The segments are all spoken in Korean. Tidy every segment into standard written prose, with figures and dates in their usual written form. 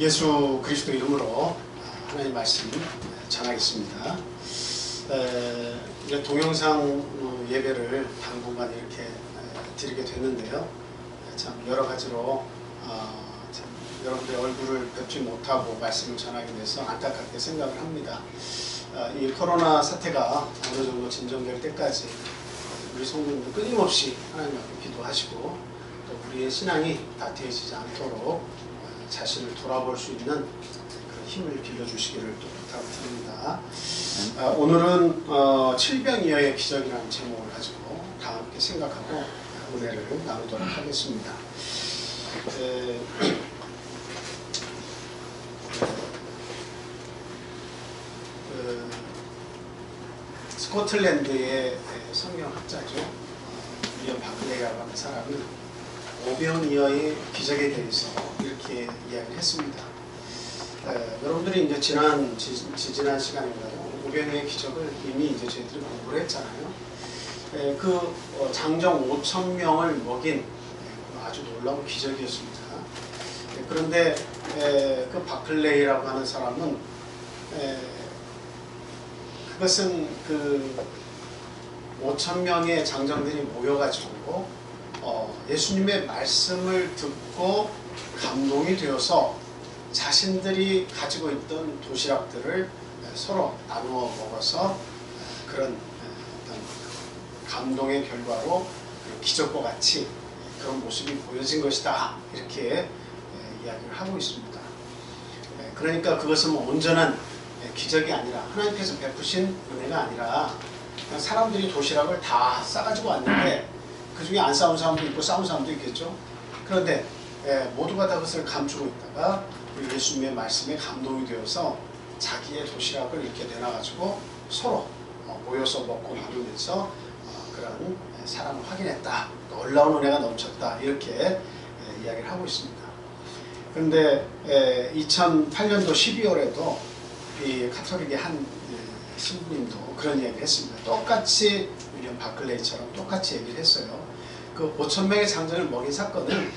예수 그리스도 이름으로 하나님 말씀 전하겠습니다. 이제 동영상 예배를 당분간 이렇게 드리게 됐는데요. 참 여러 가지로 참 여러분들의 얼굴을 뵙지 못하고 말씀을 전하게 돼서 안타깝게 생각을 합니다. 이 코로나 사태가 어느 정도 진정될 때까지 우리 성도님들 끊임없이 하나님 앞에 기도하시고 또 우리의 신앙이 다투어지지 않도록 자신을 돌아볼 수 있는 그런 힘을 빌려주시기를 또 부탁드립니다. 오늘은 칠병이어의 기적이라는 제목을 가지고 다 함께 생각하고 은혜를 나누도록 하겠습니다. 스코틀랜드의 성경학자죠. 윌리엄 바클레이라고 하는 사람은 오병이어의 기적에 대해서 이렇게 이야기를 했습니다. 여러분들이 이제 지난 시간인가요? 오병이어의 기적을 이미 이제 저희들이 공부를 했잖아요. 그 장정 5,000명을 먹인 아주 놀라운 기적이었습니다. 그런데 그 바클레이라고 하는 사람은 그것은 그 5,000명의 장정들이 모여가지고 예수님의 말씀을 듣고 감동이 되어서 자신들이 가지고 있던 도시락들을 서로 나누어 먹어서 그런 어떤 감동의 결과로 기적과 같이 그런 모습이 보여진 것이다, 이렇게 이야기를 하고 있습니다. 그러니까 그것은 온전한 기적이 아니라 하나님께서 베푸신 은혜가 아니라 사람들이 도시락을 다 싸가지고 왔는데 그 중에 안 싸운 사람도 있고 싸운 사람도 있겠죠. 그런데 모두가 다 그것을 감추고 있다가 예수님의 말씀에 감동이 되어서 자기의 도시락을 이렇게 내놔가지고 서로 모여서 먹고 나누면서 그런 사랑을 확인했다, 놀라운 은혜가 넘쳤다, 이렇게 이야기를 하고 있습니다. 그런데 2008년도 12월에도 이 카톨릭의 한 신부님도 그런 이야기를 했습니다. 똑같이 윌리엄 바클레이처럼 똑같이 얘기를 했어요. 그 5,000명의 장정을 먹인 사건은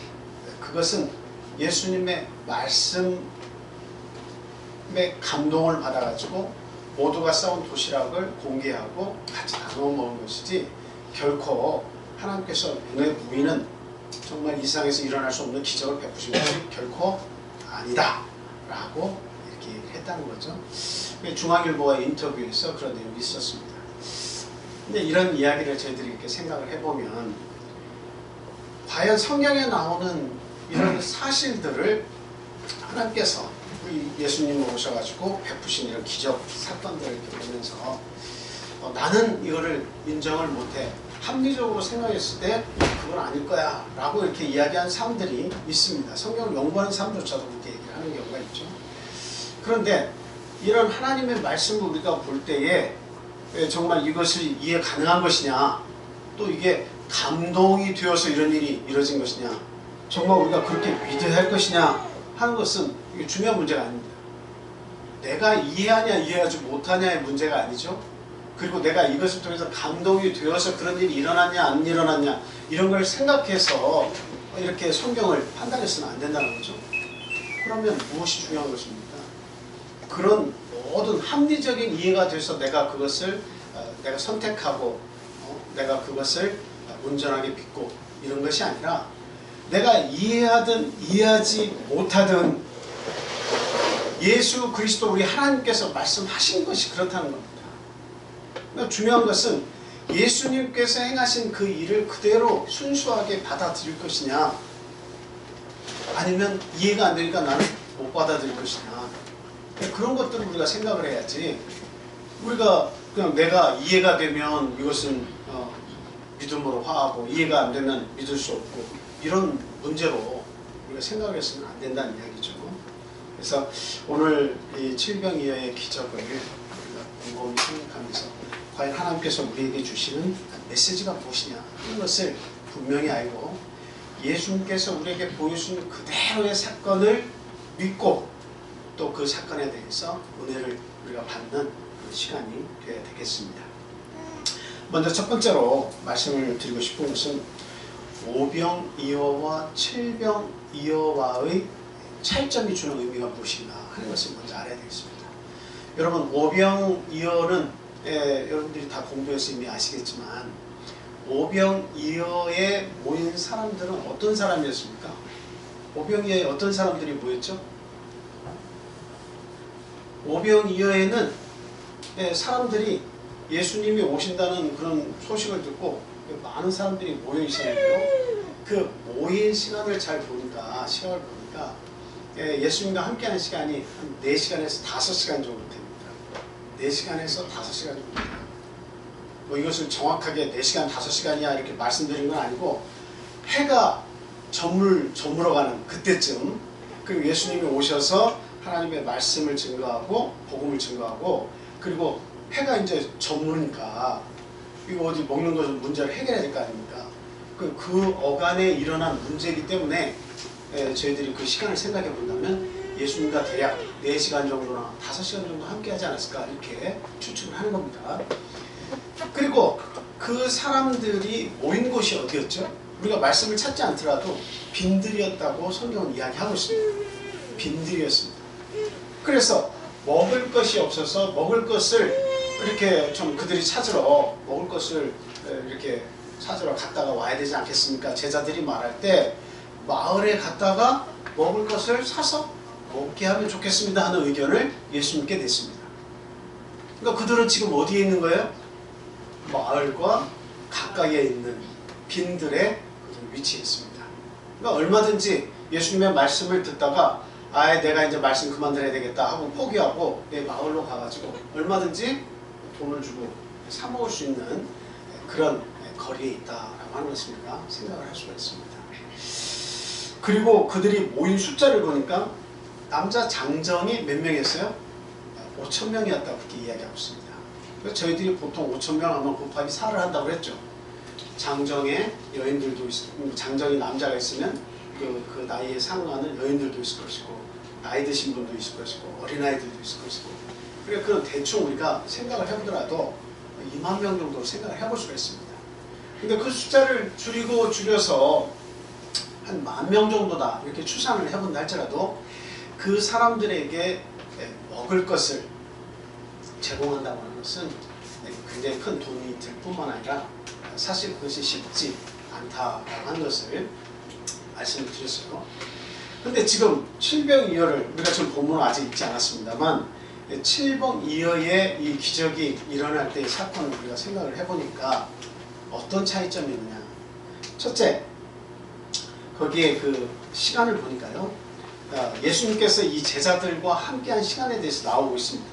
그것은 예수님의 말씀에 감동을 받아가지고 모두가 싸운 도시락을 공개하고 같이 나눠 먹은 것이지 결코 하나님께서 눈에 보이는 정말 이 세상에서 일어날 수 없는 기적을 베푸신 것이 결코 아니다 라고 이렇게 얘기를 했다는 거죠. 중앙일보와의 인터뷰에서 그런 내용이 있었습니다. 근데 이런 이야기를 저희들이 이렇게 생각을 해보면 과연 성경에 나오는 이런 사실들을 하나님께서 우리 예수님을 오셔가지고 베푸신 이런 기적 사건들을 이렇게 보면서 나는 이거를 인정을 못해, 합리적으로 생각했을 때 그건 아닐 거야 라고 이렇게 이야기하는 사람들이 있습니다. 성경을 연구하는 사람조차도 그렇게 얘기를 하는 경우가 있죠. 그런데 이런 하나님의 말씀을 우리가 볼 때에 정말 이것이 이해 가능한 것이냐, 또 이게 감동이 되어서 이런 일이 이루어진 것이냐, 정말 우리가 그렇게 믿어야 할 것이냐 하는 것은 이게 중요한 문제가 아닙니다. 내가 이해하냐 이해하지 못하냐의 문제가 아니죠. 그리고 내가 이것을 통해서 감동이 되어서 그런 일이 일어났냐 안 일어났냐 이런 걸 생각해서 이렇게 성경을 판단해서는 안 된다는 거죠. 그러면 무엇이 중요한 것입니까? 그런 모든 합리적인 이해가 돼서 내가 그것을 내가 선택하고 내가 그것을 온전하게 믿고 이런 것이 아니라 내가 이해하든 이해하지 못하든 예수 그리스도 우리 하나님께서 말씀하신 것이 그렇다는 겁니다. 그러니까 중요한 것은 예수님께서 행하신 그 일을 그대로 순수하게 받아들일 것이냐, 아니면 이해가 안 되니까 나는 못 받아들일 것이냐, 그런 것들을 우리가 생각을 해야지, 우리가 그냥 내가 이해가 되면 이것은 믿음으로 화하고 이해가 안 되면 믿을 수 없고 이런 문제로 우리가 생각을 했으면 안 된다는 이야기죠. 그래서 오늘 이 칠병이어의 기적을 우리가 곰곰이 생각하면서 과연 하나님께서 우리에게 주시는 메시지가 무엇이냐 하는 것을 분명히 알고 예수님께서 우리에게 보여준 그대로의 사건을 믿고 또 그 사건에 대해서 은혜를 우리가 받는 시간이 되어야 되겠습니다. 먼저 첫 번째로 말씀을 드리고 싶은 것은 오병이어와 칠병이어와의 차이점이 주는 의미가 무엇인가 하는 것을 먼저 알아야 되겠습니다. 여러분, 오병이어는 여러분들이 다 공부해서 이미 아시겠지만 오병이어에 모인 사람들은 어떤 사람이었습니까? 오병이어에 어떤 사람들이 모였죠? 오병이어에는 사람들이 예수님이 오신다는 그런 소식을 듣고 많은 사람들이 모여 있었는데요. 그 모인 시간을 잘 보니까, 시간을 보니까 예수님과 함께하는 시간이 한 4시간에서 5시간 정도 됩니다. 4시간에서 5시간 정도 돼요. 뭐 이것을 정확하게 4시간, 5시간이야 이렇게 말씀드린 건 아니고 해가 저물어가는 그때쯤 그리고 예수님이 오셔서 하나님의 말씀을 증거하고 복음을 증거하고 그리고 해가 이제 저무니까 이거 어디 먹는 것은 문제를 해결해야 될 거 아닙니까? 그 어간에 일어난 문제이기 때문에 저희들이 그 시간을 생각해 본다면 예수님과 대략 4시간 정도나 5시간 정도 함께 하지 않았을까 이렇게 추측을 하는 겁니다. 그리고 그 사람들이 모인 곳이 어디였죠? 우리가 말씀을 찾지 않더라도 빈들이었다고 성경은 이야기하고 있습니다. 빈들이었습니다. 그래서 먹을 것이 없어서 먹을 것을 이렇게 좀 그들이 찾으러 먹을 것을 이렇게 찾으러 갔다가 와야 되지 않겠습니까? 제자들이 말할 때 마을에 갔다가 먹을 것을 사서 먹게 하면 좋겠습니다 하는 의견을 예수님께 냈습니다. 그러니까 그들은 지금 어디에 있는 거예요? 마을과 가까이에 있는 빈들에 위치해 있습니다. 그러니까 얼마든지 예수님의 말씀을 듣다가 내가 이제 말씀 그만 들어야 되겠다 하고 포기하고 내 마을로 가가지고 얼마든지 돈을 주고 사 먹을 수 있는 그런 거리에 있다라고 하는 것입니다. 생각을 할 수가 있습니다. 그리고 그들이 모인 숫자를 보니까 남자 장정이 몇 명이었어요? 5,000명이었다고 그렇게 이야기하고 있습니다. 그래서 저희들이 보통 5,000명 하면 곱하기 4를 한다고 그랬죠. 장정에 여인들도 장정이 남자가 있으면 그 나이에 상관하는 여인들도 있을 것이고 나이 드신 분도 있을 것이고 어린아이들도 있을 것이고 그러니까 그런 대충 우리가 생각을 해보더라도 2만 명 정도 생각을 해볼 수가 있습니다. 근데 그 숫자를 줄여서 한 10,000명 정도다 이렇게 추산을 해본다 할지라도 그 사람들에게 먹을 것을 제공한다고 하는 것은 굉장히 큰 돈이 들 뿐만 아니라 사실 그것이 쉽지 않다라고 하는 것을 말씀을 드렸어요. 근데 지금 칠병이어를 우리가 지금 본문은 아직 읽지 않았습니다만 칠병이어의 이 기적이 일어날 때의 사건을 우리가 생각을 해보니까 어떤 차이점이 있느냐. 첫째, 거기에 그 시간을 보니까요. 예수님께서 이 제자들과 함께한 시간에 대해서 나오고 있습니다.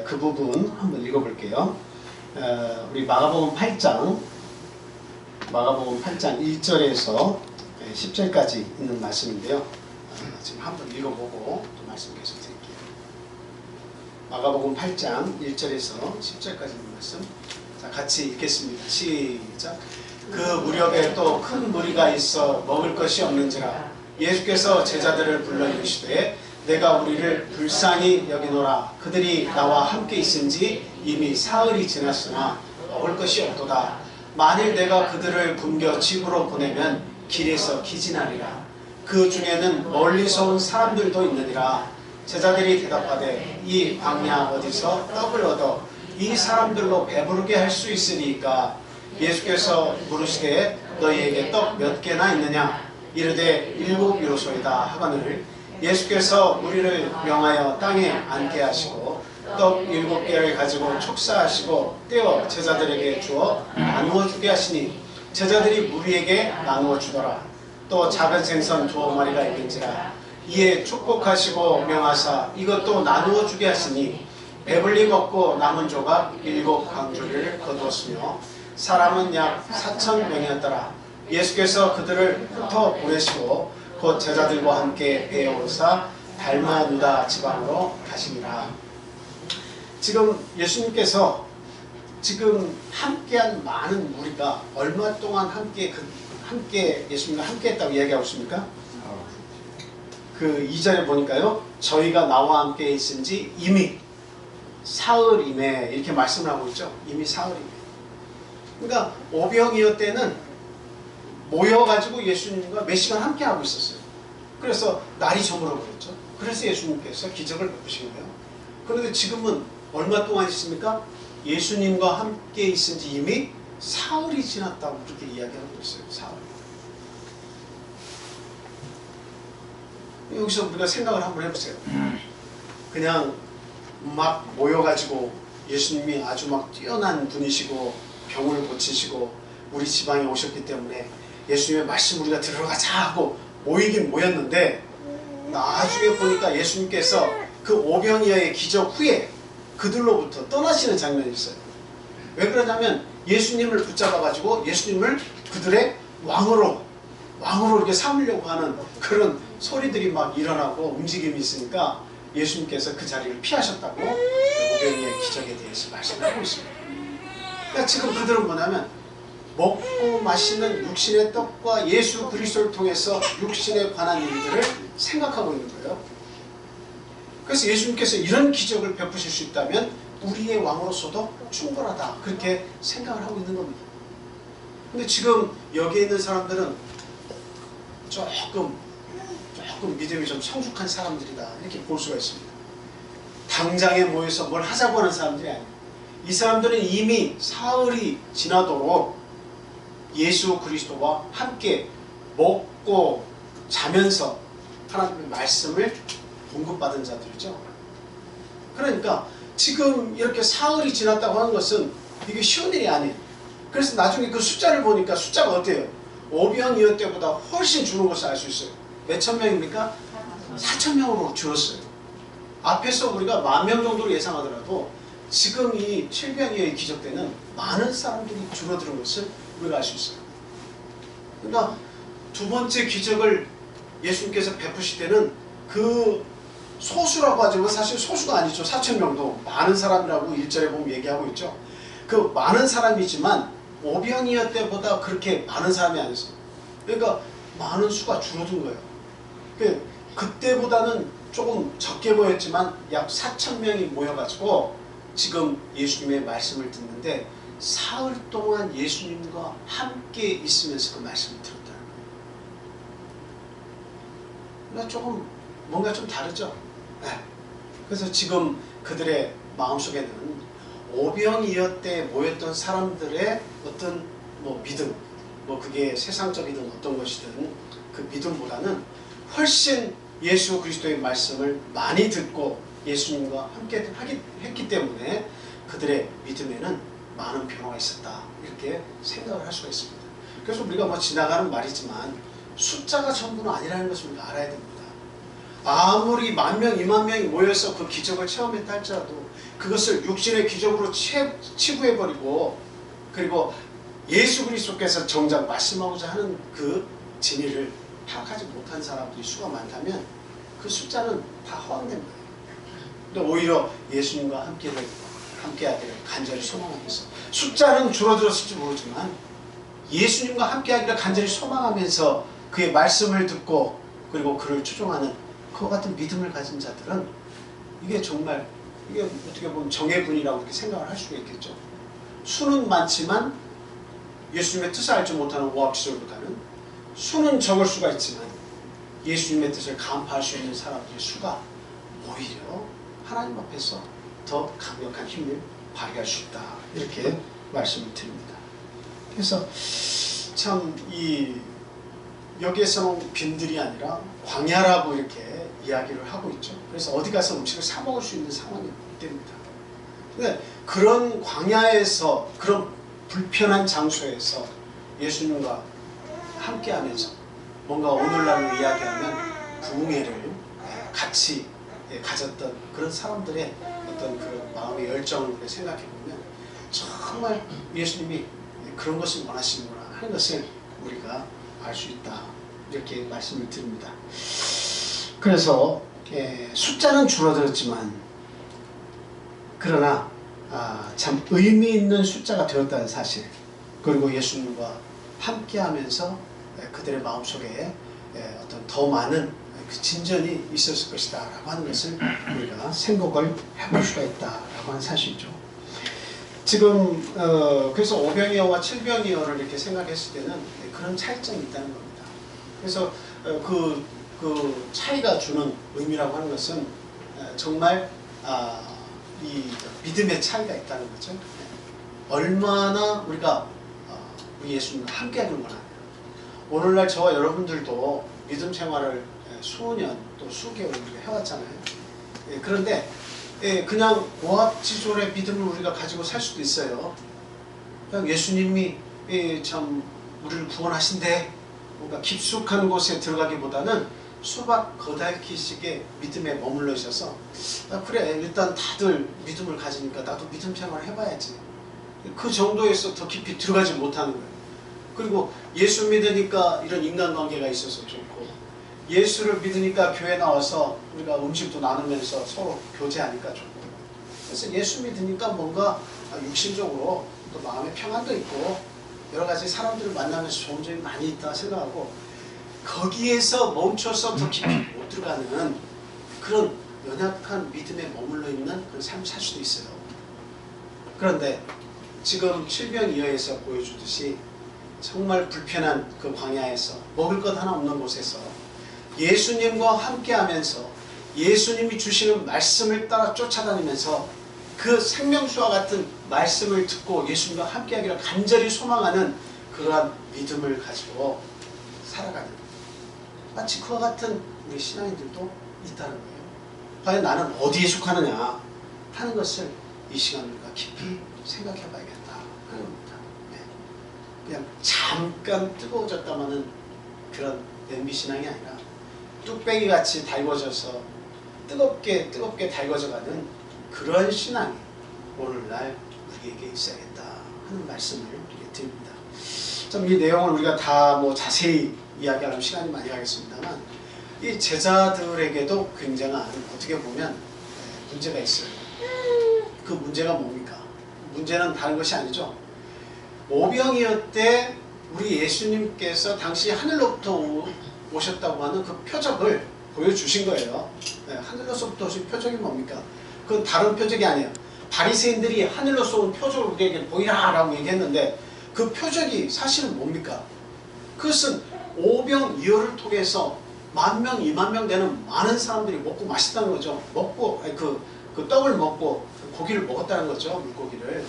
그 부분 한번 읽어볼게요. 우리 마가복음 8장 1절에서 10절까지 있는 말씀인데요. 지금 한번 읽어보고 또 말씀 계속 드릴게요. 마가복음 8장 1절에서 10절까지 있는 말씀. 자, 같이 읽겠습니다. 시작. 그 무렵에 또 큰 무리가 있어 먹을 것이 없는지라 예수께서 제자들을 불러 이르시되 내가 우리를 불쌍히 여기노라. 그들이 나와 함께 있은지 이미 사흘이 지났으나 먹을 것이 없도다. 만일 내가 그들을 굶겨 집으로 보내면 길에서 기진하리라. 그 중에는 멀리서 온 사람들도 있느니라. 제자들이 대답하되 이 광야 어디서 떡을 얻어 이 사람들로 배부르게 할 수 있으리까. 예수께서 물으시되 너희에게 떡 몇 개나 있느냐. 이르되 7요소이다 하거늘 예수께서 우리를 명하여 땅에 앉게 하시고 떡 7개를 가지고 축사하시고 떼어 제자들에게 주어 나누어 주게 하시니 제자들이 무리에게 나누어 주더라. 또 작은 생선 2마리가 있는지라. 이에 축복하시고 명하사 이것도 나누어 주게 하시니 배불리 먹고 남은 조각 7광주리를 거두었으며 사람은 약 4,000명이었더라. 예수께서 그들을 흩어 보내시고 곧 제자들과 함께 배에 오르사 달마누다 지방으로 가시니라. 지금 예수님께서 지금 함께한 많은 무리가 얼마 동안 함께 예수님과 함께했다고 이야기하고 있습니까? 그 2절에 보니까요. 저희가 나와 함께 있은지 이미 사흘이매 이렇게 말씀을 하고 있죠. 이미 사흘이매. 그러니까 오병이어 때는 모여가지고 예수님과 몇 시간 함께 하고 있었어요. 그래서 날이 저물어 버렸죠. 그래서 예수님께서 기적을 베푸신 거예요. 그런데 지금은 얼마 동안 있습니까? 예수님과 함께 있은 지 이미 사흘이 지났다고 그렇게 이야기하고 있어요. 사흘. 여기서 우리가 생각을 한번 해보세요. 그냥 막 모여가지고 예수님이 아주 막 뛰어난 분이시고 병을 고치시고 우리 지방에 오셨기 때문에 예수님의 말씀 우리가 들어가자 하고 모이긴 모였는데 나중에 보니까 예수님께서 그 오병이어의 기적 후에 그들로부터 떠나시는 장면이 있어요. 왜 그러냐면 예수님을 붙잡아가지고 예수님을 그들의 왕으로 이렇게 삼으려고 하는 그런 소리들이 막 일어나고 움직임이 있으니까 예수님께서 그 자리를 피하셨다고 오병이어의 기적에 대해서 말씀하고 있습니다. 그러니까 지금 그들은 뭐냐면 먹고 마시는 육신의 떡과 예수 그리스도를 통해서 육신에 관한 일들을 생각하고 있는 거예요. 그래서 예수님께서 이런 기적을 베푸실 수 있다면 우리의 왕으로서도 충분하다 그렇게 생각을 하고 있는 겁니다. 근데 지금 여기에 있는 사람들은 조금 믿음이 좀 성숙한 사람들이다 이렇게 볼 수가 있습니다. 당장에 모여서 뭘 하자고 하는 사람들이 아니에요. 이 사람들은 이미 사흘이 지나도록 예수 그리스도와 함께 먹고 자면서 하나님의 말씀을 공급받은 자들이죠. 그러니까 지금 이렇게 사흘이 지났다고 하는 것은 이게 쉬운 일이 아니에요. 그래서 나중에 그 숫자를 보니까 숫자가 어때요? 오병이어 때보다 훨씬 줄은 것을 알 수 있어요. 몇천 명입니까? 4천 명으로 줄었어요. 앞에서 우리가 10,000명 정도로 예상하더라도 지금 이 칠병이어의 기적 때는 많은 사람들이 줄어드는 것을 우리가 알 수 있어요. 그러니까 두 번째 기적을 예수님께서 베푸실 때는 그 소수라고 하지만 사실 소수가 아니죠. 4,000명도 많은 사람이라고 1절에 보면 얘기하고 있죠. 그 많은 사람이지만 오병이어 때보다 그렇게 많은 사람이 아니었어요. 그러니까 많은 수가 줄어든 거예요. 그때보다는 조금 적게 모였지만 약 4,000명이 모여가지고 지금 예수님의 말씀을 듣는데 사흘 동안 예수님과 함께 있으면서 그 말씀을 들었다는 거예요. 그러니까 조금 뭔가 좀 다르죠. 네. 그래서 지금 그들의 마음속에는 오병이어 때 모였던 사람들의 어떤 믿음, 그게 세상적이든 어떤 것이든 그 믿음보다는 훨씬 예수 그리스도의 말씀을 많이 듣고 예수님과 함께 했기 때문에 그들의 믿음에는 많은 변화가 있었다 이렇게 생각을 할 수가 있습니다. 그래서 우리가 지나가는 말이지만 숫자가 전부는 아니라는 것을 우리가 알아야 됩니다. 아무리 10,000명, 20,000명이 모여서 그 기적을 체험했다 할지라도 그것을 육신의 기적으로 치부해버리고 그리고 예수 그리스도께서 정작 말씀하고자 하는 그 진리를 파악하지 못한 사람들이 수가 많다면 그 숫자는 다 허황된 거예요. 근데 오히려 예수님과 함께하기를 간절히 소망하면서 숫자는 줄어들었을지 모르지만 예수님과 함께하기를 간절히 소망하면서 그의 말씀을 듣고 그리고 그를 추종하는 그와 같은 믿음을 가진 자들은 이게 정말 이게 어떻게 보면 정예분이라고 이렇게 생각을 할 수가 있겠죠. 수는 많지만 예수님의 뜻을 알지 못하는 오합지졸보다는 수는 적을 수가 있지만 예수님의 뜻을 간파할 수 있는 사람들의 수가 오히려 하나님 앞에서 더 강력한 힘을 발휘할 수 있다 이렇게 말씀을 드립니다. 그래서 참 여기에서는 빈들이 아니라 광야라고 이렇게 이야기를 하고 있죠. 그래서 어디 가서 음식을 사 먹을 수 있는 상황이 됩니다. 근데 그런 광야에서 그런 불편한 장소에서 예수님과 함께하면서 뭔가 오늘날로 이야기하면 부흥회를 같이 가졌던 그런 사람들의 어떤 그 마음의 열정을 생각해 보면 정말 예수님이 그런 것을 원하시는구나 하는 것을 우리가 알 수 있다 이렇게 말씀을 드립니다. 그래서 숫자는 줄어들었지만 그러나 참 의미 있는 숫자가 되었다는 사실 그리고 예수님과 함께하면서 그들의 마음속에 어떤 더 많은 그 진전이 있었을 것이다 라고 하는 것을 우리가 생각을 해볼 수가 있다 라고 하는 사실이죠. 지금 그래서 오병이어와 칠병이어를 이렇게 생각했을 때는 그런 차이점이 있다는 겁니다. 그래서 그 그 차이가 주는 의미라고 하는 것은 정말 이 믿음의 차이가 있다는 거죠. 얼마나 우리가 우리 예수님과 함께하길 원하냐. 오늘날 저와 여러분들도 믿음 생활을 수년 또 수개월 우리가 해왔잖아요. 그런데 그냥 오합지졸의 믿음을 우리가 가지고 살 수도 있어요. 그냥 예수님이 참 우리를 구원하신대 뭔가 깊숙한 곳에 들어가기보다는 수박 거달기식의 믿음에 머물러 있어서 그래 일단 다들 믿음을 가지니까 나도 믿음 생활을 해봐야지. 그 정도에서 더 깊이 들어가지 못하는 거예요. 그리고 예수 믿으니까 이런 인간관계가 있어서 좋고, 예수를 믿으니까 교회 나와서 우리가 음식도 나누면서 서로 교제하니까 좋고, 그래서 예수 믿으니까 뭔가 육신적으로 또 마음의 평안도 있고 여러 가지 사람들을 만나면서 좋은 점이 많이 있다 생각하고, 거기에서 멈춰서 더 깊이 못 들어가는 그런 연약한 믿음에 머물러 있는 그런 삶을 살 수도 있어요. 그런데 지금 칠병이어에서 보여주듯이 정말 불편한 그 광야에서 먹을 것 하나 없는 곳에서 예수님과 함께하면서 예수님이 주시는 말씀을 따라 쫓아다니면서 그 생명수와 같은 말씀을 듣고 예수님과 함께하기를 간절히 소망하는 그러한 믿음을 가지고 살아가는, 마치 그와 같은 우리 신앙인들도 있다는 거예요. 과연 나는 어디에 속하느냐 하는 것을 이 시간 우리가 깊이 생각해 봐야겠다 하는 겁니다. 그냥 잠깐 뜨거워졌다마는 그런 냄비신앙이 아니라 뚝배기같이 달궈져서 뜨겁게 달궈져가는 그런 신앙이 오늘날 우리에게 있어야겠다 하는 말씀을 드립니다. 좀 이 내용을 우리가 다 자세히 이야기하려면 시간이 많이 가겠습니다만, 이 제자들에게도 굉장한 어떻게 보면 문제가 있어요. 그 문제가 뭡니까? 문제는 다른 것이 아니죠. 오병이어 때 우리 예수님께서 당시 하늘로부터 오셨다고 하는 그 표적을 보여주신 거예요. 하늘로서부터 오신 표적이 뭡니까? 그건 다른 표적이 아니에요. 바리새인들이 하늘로서 온 표적을 우리에게 보이라 라고 얘기했는데, 그 표적이 사실은 뭡니까? 그것은 오병이어를 통해서 10,000명, 20,000명 되는 많은 사람들이 먹고 마셨다는 거죠. 먹고 그 떡을 먹고 고기를 먹었다는 거죠. 물고기를.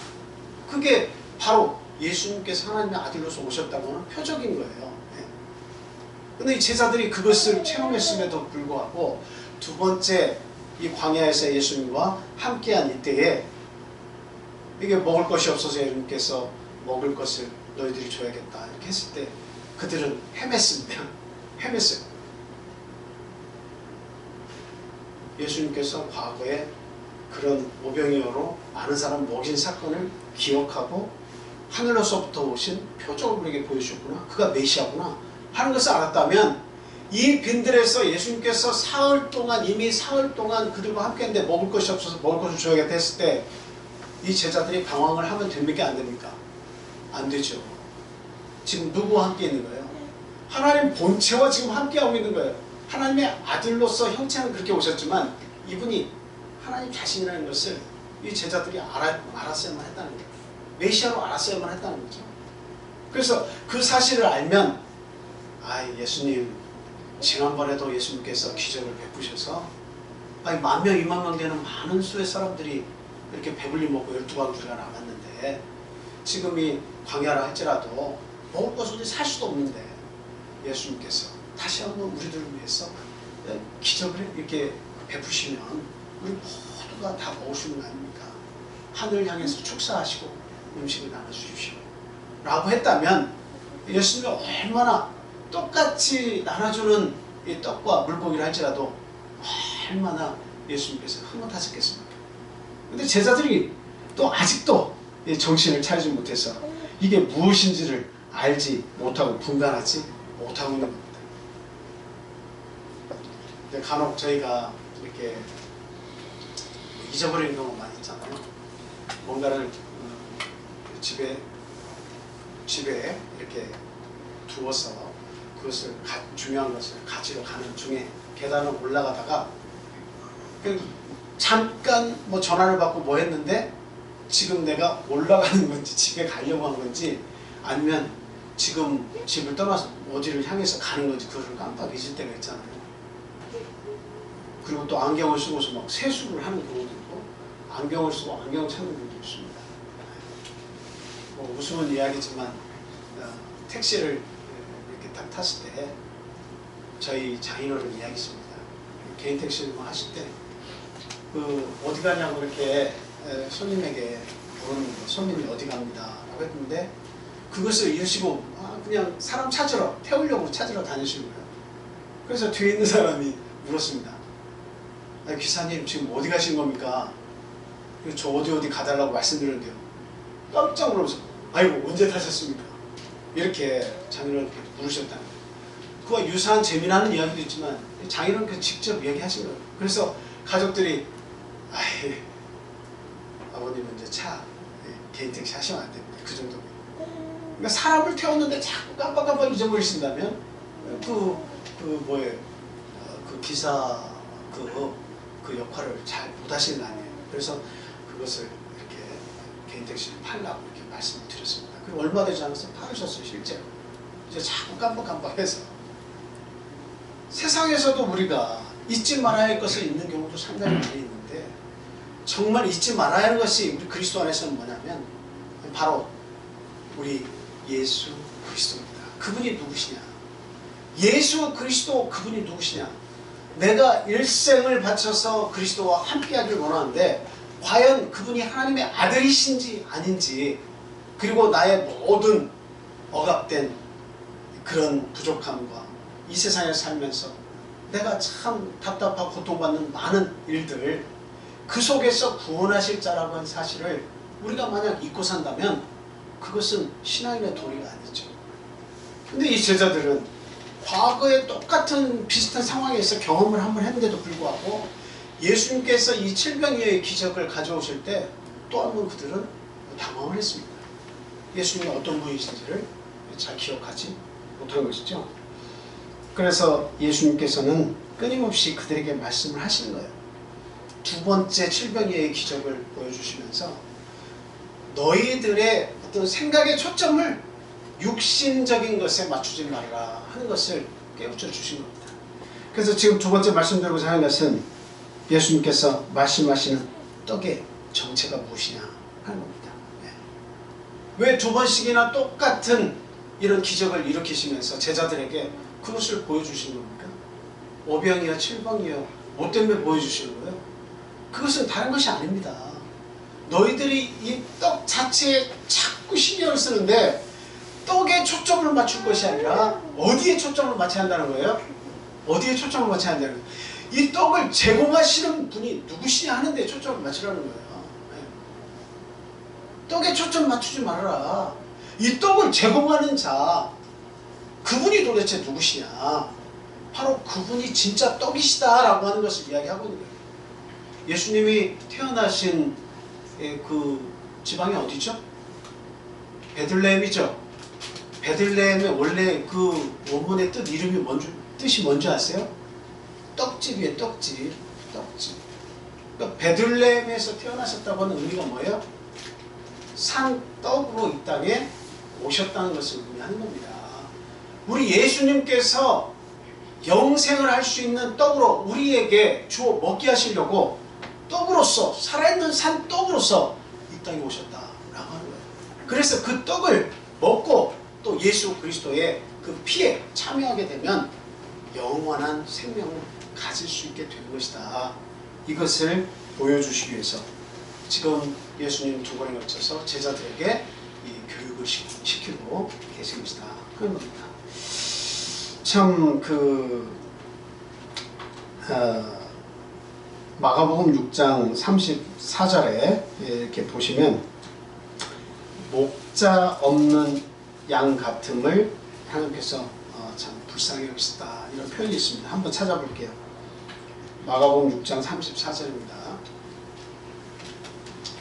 그게 바로 예수님께서 하나님의 아들로서 오셨다고 하는 표적인 거예요. 그런데 이 제자들이 그것을 체험했음에도 불구하고 두 번째 이 광야에서 예수님과 함께한 이때에 이게 먹을 것이 없어서 예수님께서 먹을 것을 너희들이 줘야겠다 이렇게 했을 때 그들은 헤맸습니다. 헤맸어요. 예수님께서 과거에 그런 오병이어로 많은 사람 먹인 사건을 기억하고 하늘로서부터 오신 표적을 우리에게 보여주셨구나, 그가 메시아구나 하는 것을 알았다면, 이 빈들에서 예수님께서 이미 사흘 동안 그들과 함께 했는데 먹을 것이 없어서 먹을 것을 줘야겠다 했을 때 이 제자들이 방황을 하면 됩니까? 안 됩니까? 안 되죠. 지금 누구와 함께 있는 거예요? 하나님 본체와 지금 함께하고 있는 거예요. 하나님의 아들로서 형체는 그렇게 오셨지만 이분이 하나님 자신이라는 것을 이 제자들이 알았어야만 했다는 거예요. 메시아로 알았어야만 했다는 거죠. 그래서 그 사실을 알면, 예수님 지난번에도 예수님께서 기적을 베푸셔서 10,000명, 20,000명 되는 많은 수의 사람들이 이렇게 배불리 먹고 12광주리가 남았는데, 지금 이 광야라 할지라도 먹을 것을 살 수도 없는데 예수님께서 다시 한번 우리들을 위해서 기적을 이렇게 베푸시면 우리 모두가 다 먹을 수 있는 거 아닙니까? 하늘 향해서 축사하시고 음식을 나눠주십시오 라고 했다면, 예수님이 얼마나 똑같이 나눠주는 이 떡과 물고기를 할지라도 얼마나 예수님께서 흐뭇하셨겠습니까? 근데 제자들이 또 아직도 정신을 차리지 못해서 이게 무엇인지를 알지 못하고 분간하지 못하고 있는 겁니다. 간혹 저희가 이렇게 잊어버리는 경우가 많이 있잖아요. 뭔가를 집에 이렇게 두어서 그것을 중요한 것을 가지러 가는 중에 계단을 올라가다가 잠깐 전화를 받고 뭐 했는데, 지금 내가 올라가는 건지 집에 가려고 한 건지 아니면 지금 집을 떠나서 어디를 향해서 가는 건지 그걸 깜빡 잊을 때가 있잖아요. 그리고 또 안경을 쓰고서 막 세수를 하는 경우도 있고 안경을 쓰고 안경 찾는 경우도 있습니다. 뭐 우스운 이야기지만 택시를 이렇게 딱 탔을 때 저희 장인어른 이야기했습니다. 개인 택시를 뭐 하실 때 어디 가냐고 이렇게 손님에게 물었는데 손님이 어디 갑니다 라고 했는데 그것을 이으시고 그냥 사람 태우려고 찾으러 다니시는 거예요. 그래서 뒤에 있는 사람이 물었습니다. 기사님 지금 어디 가신 겁니까? 저 어디 가달라고 말씀드렸는데요. 깜짝 놀라서 아이고 언제 타셨습니까? 이렇게 장인어른께 물으셨다는 거예요. 그와 유사한 재미나는 이야기도 있지만 장인어른께서 직접 얘기하신 거예요. 그래서 가족들이 아버님은 이제 개인 택시 하시면 안 됩니다. 그 정도. 그러니까 사람을 태웠는데 자꾸 깜빡깜빡 잊어버리신다면 그 기사 그 역할을 잘 못하시는 거 아니에요. 그래서 그것을 이렇게 개인 택시를 팔라고 이렇게 말씀을 드렸습니다. 그리고 얼마 되지 않아서 팔으셨어요, 실제로. 이제 자꾸 깜빡깜빡해서. 세상에서도 우리가 잊지 말아야 할 것을 잊는 경우도 상당히 많이 있는데 정말 잊지 말아야 하는 것이 우리 그리스도 안에서는 뭐냐면 바로 우리 예수 그리스도입니다. 그분이 누구시냐? 예수 그리스도 그분이 누구시냐? 내가 일생을 바쳐서 그리스도와 함께하길 원하는데 과연 그분이 하나님의 아들이신지 아닌지 그리고 나의 모든 억압된 그런 부족함과 이 세상에 살면서 내가 참 답답하고 고통받는 많은 일들 그 속에서 구원하실 자라고 하는 사실을 우리가 만약 잊고 산다면 그것은 신앙인의 도리가 아니죠. 근데 이 제자들은 과거에 똑같은 비슷한 상황에서 경험을 한번 했는데도 불구하고 예수님께서 이 칠병이의 기적을 가져오실 때 또 한 번 그들은 당황을 했습니다. 예수님이 어떤 분이신지를 잘 기억하지 못한 것이죠. 그래서 예수님께서는 끊임없이 그들에게 말씀을 하시는 거예요. 두 번째 칠병이의 기적을 보여주시면서 너희들의 어떤 생각의 초점을 육신적인 것에 맞추지 말라 하는 것을 깨우쳐 주신 겁니다. 그래서 지금 두 번째 말씀드리고자 하는 것은 예수님께서 말씀하시는 떡의 정체가 무엇이냐 하는 겁니다. 왜 두 번씩이나 똑같은 이런 기적을 일으키시면서 제자들에게 그것을 보여주신 겁니까? 오병이어 칠병이어 뭐 때문에 보여주시는 거예요? 그것은 다른 것이 아닙니다. 너희들이 이 떡 자체에 자꾸 신경을 쓰는데 떡에 초점을 맞출 것이 아니라 어디에 초점을 맞춰야 한다는 거예요? 어디에 초점을 맞춰야 한다는 거예요? 이 떡을 제공하시는 분이 누구시냐 하는 데 초점을 맞추라는 거예요. 떡에 초점 맞추지 말아라. 이 떡을 제공하는 자 그분이 도대체 누구시냐? 바로 그분이 진짜 떡이시다 라고 하는 것을 이야기하고 있는 거예요. 예수님이 태어나신 그 지방이 어디죠? 베들레헴이죠. 베들레헴의 원래 그 원문의 뜻이 뭔지 아세요? 떡집이에요. 떡집. 그러니까 베들레헴에서 태어나셨다고 하는 의미가 뭐예요? 산 떡으로 이 땅에 오셨다는 것을 의미하는 겁니다. 우리 예수님께서 영생을 할 수 있는 떡으로 우리에게 주어 먹게 하시려고 떡으로서 살아있는 산 떡으로서 이 땅에 오셨다라고 하는 거예요. 그래서 그 떡을 먹고 또 예수 그리스도의 그 피에 참여하게 되면 영원한 생명을 가질 수 있게 되는 것이다. 이것을 보여주시기 위해서 지금 예수님 두 번에 걸쳐서 제자들에게 이 교육을 시키고 계신 것이다 하는 겁니다. 참 마가복음 6장 34절에 이렇게 보시면 목자 없는 양 같음을 하나님께서 참 불쌍히 여기시다 이런 표현이 있습니다. 한번 찾아볼게요. 마가복음 6장 34절입니다.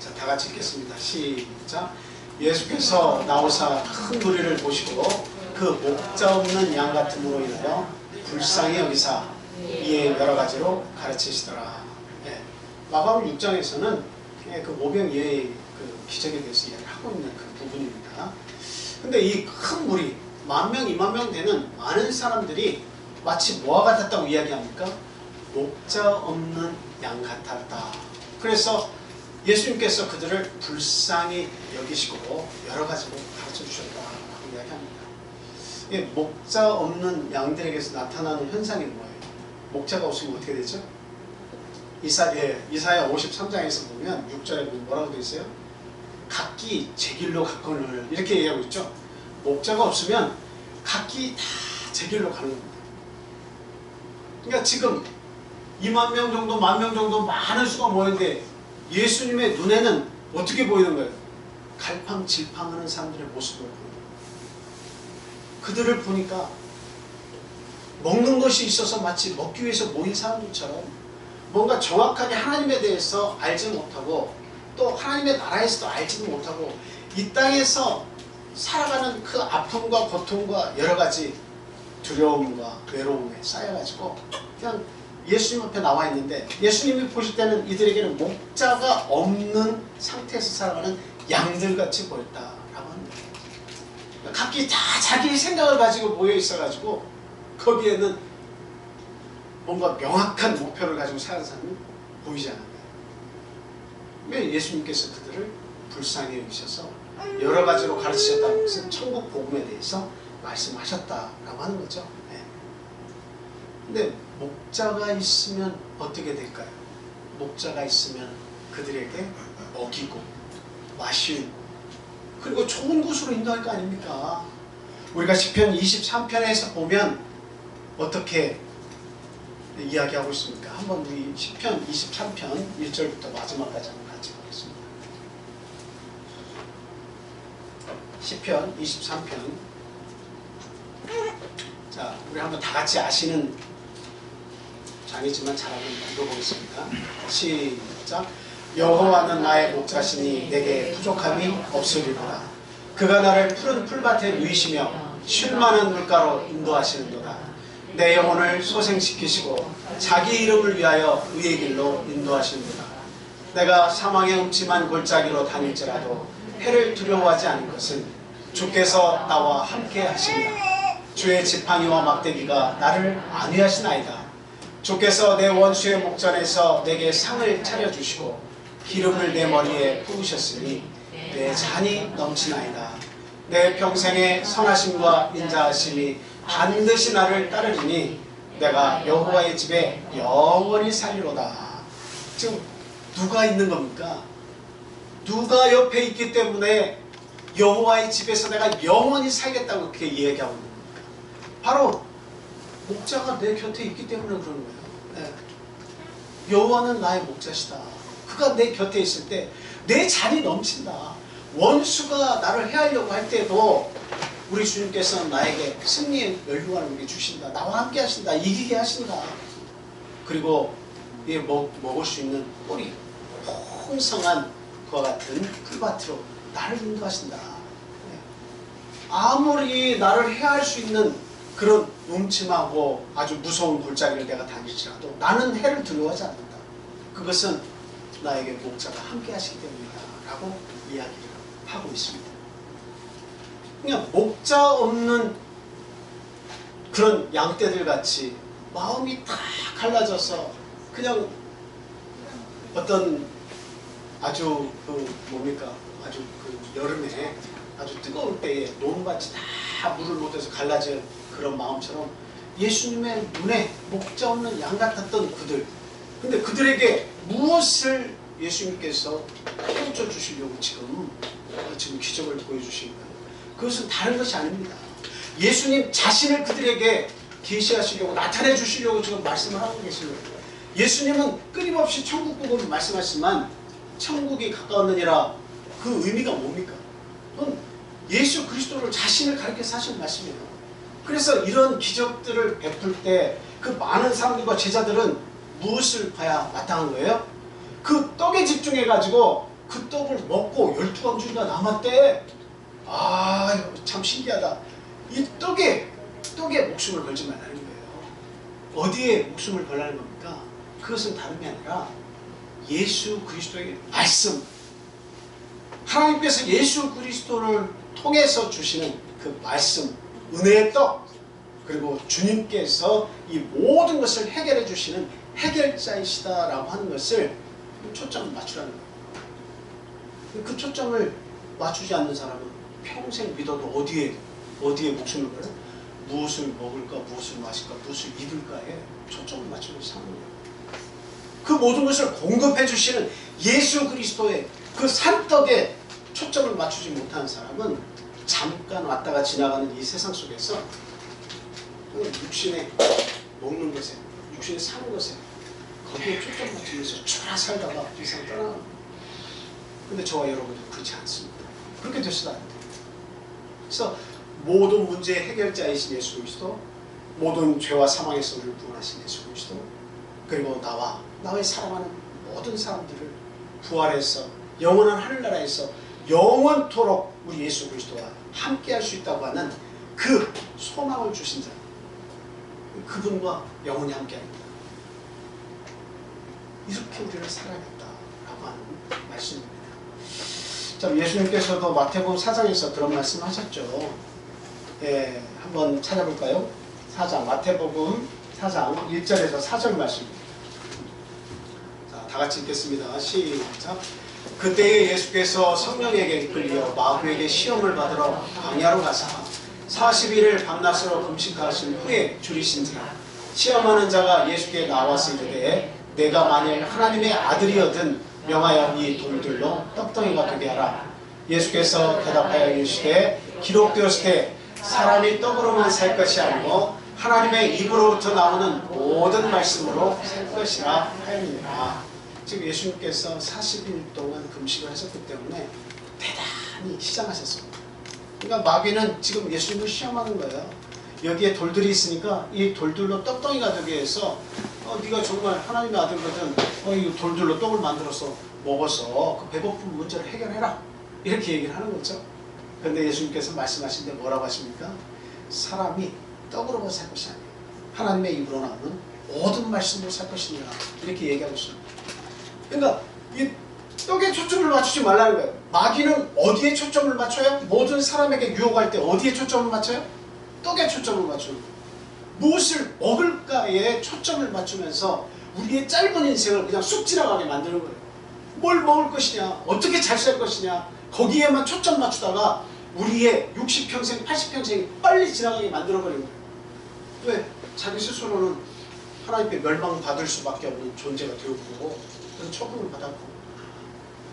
자, 다 같이 읽겠습니다. 시작. 예수께서 나오사 큰 무리를 보시고 그 목자 없는 양 같음으로 인하여 불쌍히 여기사 이에 여러 가지로 가르치시더라. 마가복음 6장에서는 그 오병이어의 그 기적에 대해서 이야기를 하고 있는 그 부분입니다. 근데 이 큰 무리 10,000명, 20,000명 되는 많은 사람들이 마치 뭐와 같았다고 이야기합니까? 목자 없는 양 같았다. 그래서 예수님께서 그들을 불쌍히 여기시고 여러 가지로 가르쳐 주셨다라고 이야기합니다. 이 목자 없는 양들에게서 나타나는 현상이 뭐예요? 목자가 없으면 어떻게 되죠? 이사야 53장에서 보면 6절에 보면 뭐라고 되어 있어요? 각기 제 길로 갔거늘 이렇게 얘기하고 있죠. 목자가 없으면 각기 다 제 길로 가는 겁니다. 그러니까 지금 2만 명 정도, 1만 명 정도 많은 수가 모였는데 예수님의 눈에는 어떻게 보이는 거예요? 갈팡질팡하는 사람들의 모습을 보여요. 그들을 보니까 먹는 것이 있어서 마치 먹기 위해서 모인 사람들처럼 뭔가 정확하게 하나님에 대해서 알지 못하고 또 하나님의 나라에서도 알지도 못하고 이 땅에서 살아가는 그 아픔과 고통과 여러 가지 두려움과 외로움에 쌓여가지고 그냥 예수님 앞에 나와 있는데 예수님이 보실 때는 이들에게는 목자가 없는 상태에서 살아가는 양들같이 보였다라고 합니다. 각기 다 자기의 생각을 가지고 모여 있어가지고 거기에는 뭔가 명확한 목표를 가지고 사는 사람이 보이지 않는 거예요. 왜 예수님께서 그들을 불쌍히 여기셔서 여러 가지로 가르치셨다는 것은 천국 복음에 대해서 말씀하셨다라고 하는 거죠. 네. 근데 목자가 있으면 어떻게 될까요? 목자가 있으면 그들에게 먹이고 마시고 그리고 좋은 곳으로 인도할 거 아닙니까? 우리가 시편 23편에서 보면 어떻게 이야기하고 있습니까? 한번 우리 시편 23편 1절부터 마지막까지 한번 같이 보겠습니다. 시편 23편 자, 우리 한번 다 같이 아시는 장이지만 잘 한번 읽어보겠습니다. 시작. 여호와는 나의 목자시니 내게 부족함이 없으리로다. 그가 나를 푸른 풀밭에 누이시며 쉴 만한 물가로 인도하시는도다. 내 영혼을 소생시키시고 자기 이름을 위하여 의의 길로 인도하시는도다. 내가 사망의 음침한 골짜기로 다닐지라도 해를 두려워하지 않은 것은 주께서 나와 함께 하십니다. 주의 지팡이와 막대기가 나를 안위하시나이다. 주께서 내 원수의 목전에서 내게 상을 차려주시고 기름을 내 머리에 부으셨으니 내 잔이 넘치나이다. 내 평생의 선하심과 인자하심이 반드시 나를 따르리니 내가 여호와의 집에 영원히 살리로다. 지금 누가 있는 겁니까? 누가 옆에 있기 때문에 여호와의 집에서 내가 영원히 살겠다고 그렇게 이야기하고 있는 겁니까? 바로 목자가 내 곁에 있기 때문에 그러는 거예요. 네. 여호와는 나의 목자시다. 그가 내 곁에 있을 때 내 잔이 넘친다. 원수가 나를 해하려고 할 때도 우리 주님께서는 나에게 승리의 멸류관을 우리에게 주신다. 나와 함께 하신다. 이기게 하신다. 그리고 먹을 수 있는 꿀이 풍성한 그와 같은 풀밭으로 나를 인도하신다. 네. 아무리 나를 해할 수 있는 그런 음침하고 아주 무서운 골짜기를 내가 다닐지라도 나는 해를 두려워하지 않는다. 그것은 나에게 목자가 함께 하시기 때문이다 라고 이야기를 하고 있습니다. 그냥 목자 없는 그런 양떼들 같이 마음이 다 갈라져서 그냥 어떤 아주 아주 여름에 아주 뜨거울 때에 논밭이 다 물을 못해서 갈라진 그런 마음처럼 예수님의 눈에 목자 없는 양 같았던 그들. 근데 그들에게 무엇을 예수님께서 가르쳐 주시려고 지금 기적을 보여주신 거예요? 그것은 다른 것이 아닙니다. 예수님 자신을 그들에게 계시하시려고 나타내 주시려고 지금 말씀을 하고 계시는 거예요. 예수님은 끊임없이 천국 복음을 말씀하시지만 천국이 가까웠느니라 그 의미가 뭡니까? 그건 예수 그리스도를 자신을 가리켜서 하시는 말씀이에요. 그래서 이런 기적들을 베풀 때 그 많은 사람들과 제자들은 무엇을 봐야 마땅한 거예요? 그 떡에 집중해가지고 그 떡을 먹고 12광주리가 남았대. 아, 참 신기하다. 이 떡에 목숨을 걸지 말라는 거예요. 어디에 목숨을 걸라는 겁니까? 그것은 다름이 아니라 예수 그리스도의 말씀, 하나님께서 예수 그리스도를 통해서 주시는 그 말씀, 은혜의 떡, 그리고 주님께서 이 모든 것을 해결해 주시는 해결자이시다라고 하는 것을 초점을 맞추라는 거예요. 그 초점을 맞추지 않는 사람은 평생 믿어도 어디에 목숨을 걸어요? 무엇을 먹을까, 무엇을 마실까, 무엇을 입을까에 초점을 맞추는 상황이에요. 그 모든 것을 공급해 주시는 예수 그리스도의 그 산떡에 초점을 맞추지 못하는 사람은 잠깐 왔다가 지나가는 이 세상 속에서 육신에 먹는 것에, 육신에 사는 것에 거기에 초점 맞추면서 촤라 살다가 이 세상 떠나가는 거예요. 근데 저와 여러분도 그렇지 않습니다. 그렇게 되시도 안 돼요. 그래서 모든 문제의 해결자이신 예수 그리스도, 모든 죄와 사망에서 우리를 구원하신 예수 그리스도, 그리고 나의 사랑하는 모든 사람들을 부활해서 영원한 하늘나라에서 영원토록 우리 예수 그리스도와 함께 할 수 있다고 하는 그 소망을 주신 자, 그분과 영원히 함께 합니다. 이렇게 우리를 살아야겠다라고 하는 말씀입니다. 자, 예수님께서도 마태복음 4장에서 그런 말씀 하셨죠. 예, 한번 찾아볼까요? 4장, 마태복음 4장 1절에서 4절 말씀입니다. 자, 다 같이 읽겠습니다. 시작. 그때에 예수께서 성령에게 이끌려 마귀에게 시험을 받으러 광야로 가사 40일을 밤낮으로 금식하신 후에 줄이신지라. 시험하는 자가 예수께 나와서 이르되 내가 만일 하나님의 아들이거든 명하여 이 돌들로 떡덩이가 되게 하라. 예수께서 대답하여 이르시되 기록되었을 때 사람이 떡으로만 살 것이 아니고 하나님의 입으로부터 나오는 모든 말씀으로 살 것이라 하였느니라. 지금 예수님께서 40일 동안 금식을 하셨기 때문에 대단히 시장하셨습니다. 그러니까 마귀는 지금 예수님을 시험하는 거예요. 여기에 돌들이 있으니까 이 돌들로 떡덩이가 되게 해서 네가 정말 하나님의 아들거든, 이 돌들로 떡을 만들어서 먹어서 그 배고픈 문제를 해결해라, 이렇게 얘기를 하는 거죠. 그런데 예수님께서 말씀하신 데 뭐라고 하십니까? 사람이 떡으로만 살 것이 아니에요. 하나님의 입으로 나오는 모든 말씀으로 살 것이니라, 이렇게 얘기하고 있습니다. 그러니까 이 떡에 초점을 맞추지 말라는 거예요. 마귀는 어디에 초점을 맞춰요? 모든 사람에게 유혹할 때 어디에 초점을 맞춰요? 떡에 초점을 맞추는 거예요. 무엇을 먹을까에 초점을 맞추면서 우리의 짧은 인생을 그냥 쑥 지나가게 만드는 거예요. 뭘 먹을 것이냐, 어떻게 잘 살 것이냐, 거기에만 초점 맞추다가 우리의 60평생, 80평생이 빨리 지나가게 만들어버리는 거예요. 왜? 자기 스스로는 하나님께 멸망받을 수밖에 없는 존재가 되었고, 그런 처분을 받았고,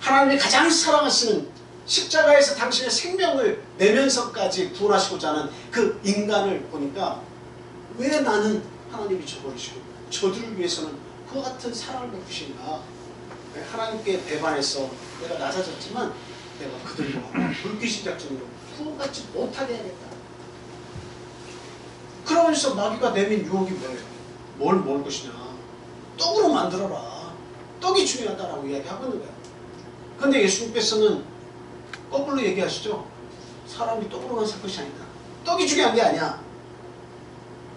하나님이 가장 사랑하시는 십자가에서 당신의 생명을 내면서까지 구원하시고자 하는 그 인간을 보니까 왜 나는 하나님이 저버리시고 저들을 위해서는 그와 같은 사랑을 베푸시나, 하나님께 배반해서 내가 낮아졌지만 내가 그들과 물귀신작전으로 구원받지 못하게 해야겠다. 그러면서 마귀가 내민 유혹이 뭐예요? 뭘 먹을 것이냐, 떡으로 만들어라, 떡이 중요하다라고 이야기하고 있는 거예요. 그런데 예수님께서는 거꾸로 얘기하시죠. 사람이 떡으로만 살 것이 아니다. 떡이 중요한 게 아니야.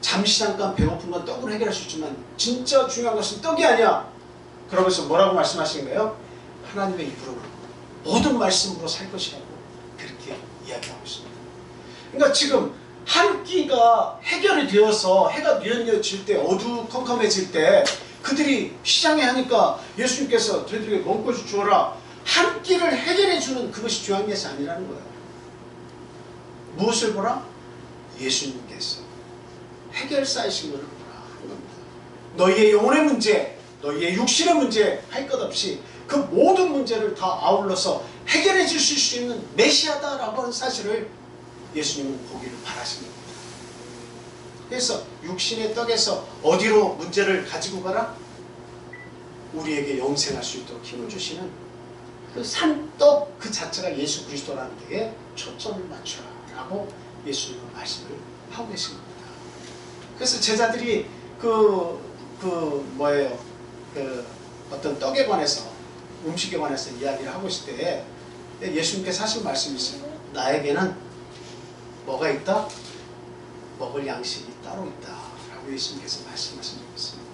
잠시 잠깐 배고픈 건 떡으로 해결할 수 있지만 진짜 중요한 것은 떡이 아니야. 그러면서 뭐라고 말씀하시는 거예요? 하나님의 입으로 모든 말씀으로 살 것이라고 그렇게 이야기하고 있습니다. 그러니까 지금 한 끼가 해결이 되어서 해가 뉘엿뉘엿질 때, 어두컴컴해질 때 그들이 시장에 하니까 예수님께서 저희들에게 먹을 것을 주어라, 한 끼를 해결해주는 그것이 중요한 것이 아니라는 거예요. 무엇을 보라? 예수님께서 해결사이신 것을 보라 하는 겁니다. 너희의 영혼의 문제, 너희의 육신의 문제 할 것 없이 그 모든 문제를 다 아울러서 해결해 주실 수 있는 메시아다라고 하는 사실을 예수님은 보기를 바라신 겁니다. 그래서 육신의 떡에서 어디로 문제를 가지고 가라? 우리에게 영생할 수 있도록 힘을 주시는 그 산떡 그 자체가 예수 그리스도라는 데에 초점을 맞추라 라고 예수님은 말씀을 하고 계십니다. 그래서 제자들이 어떤 떡에 관해서, 음식에 관해서 이야기를 하고 있을 때 예수님께서 하신 말씀이 있어요. 나에게는 뭐가 있다? 먹을 양식이 따로 있다 라고 예수님께서 말씀하신 적이 있습니다.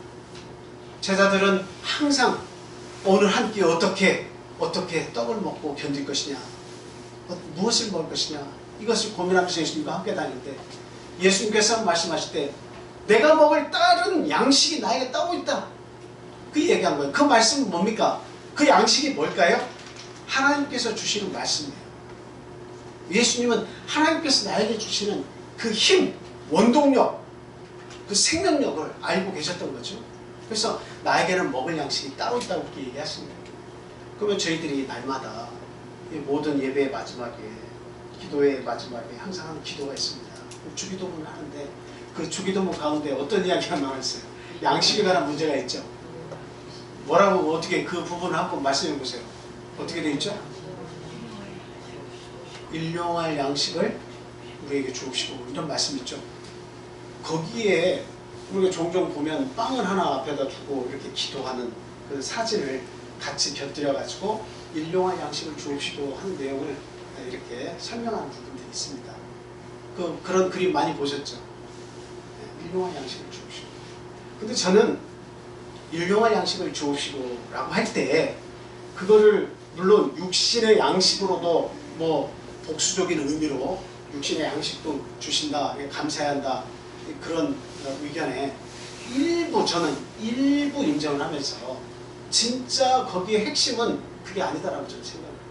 제자들은 항상 오늘 한 끼 어떻게 떡을 먹고 견딜 것이냐, 무엇을 먹을 것이냐, 이것을 고민하면서 예수님과 함께 다니는데 예수님께서 말씀하실 때 내가 먹을 다른 양식이 나에게 따로 있다. 그 얘기한 거예요. 그 말씀은 뭡니까? 그 양식이 뭘까요? 하나님께서 주시는 말씀이에요. 예수님은 하나님께서 나에게 주시는 그 힘, 원동력, 그 생명력을 알고 계셨던 거죠. 그래서 나에게는 먹을 양식이 따로 있다고 그렇게 얘기하십니다. 그러면 저희들이 날마다 모든 예배의 마지막에, 기도의 마지막에 항상 하는 기도가 있습니다. 주기도문을 하는데 그 주기도문 가운데 어떤 이야기가 나와있어요? 양식에 관한 문제가 있죠. 뭐라고 어떻게 그 부분을 한번 말씀해 보세요. 어떻게 되어 있죠? 일용할 양식을 우리에게 주옵시고 이런 말씀 있죠. 거기에 우리가 종종 보면 빵을 하나 앞에다 두고 이렇게 기도하는 그 사진을 같이 곁들여 가지고 일용할 양식을 주옵시고 하는 내용을 이렇게 설명하는 부분들이 있습니다. 그런 그림 많이 보셨죠? 일용할 양식을 주옵시고. 근데 저는 일용할 양식을 주옵시고 라고 할 때 그거를 물론 육신의 양식으로도 뭐 복수적인 의미로 육신의 양식도 주신다, 감사해야 한다, 그런 의견에 저는 일부 인정을 하면서 진짜 거기에 핵심은 그게 아니다라고 저는 생각합니다.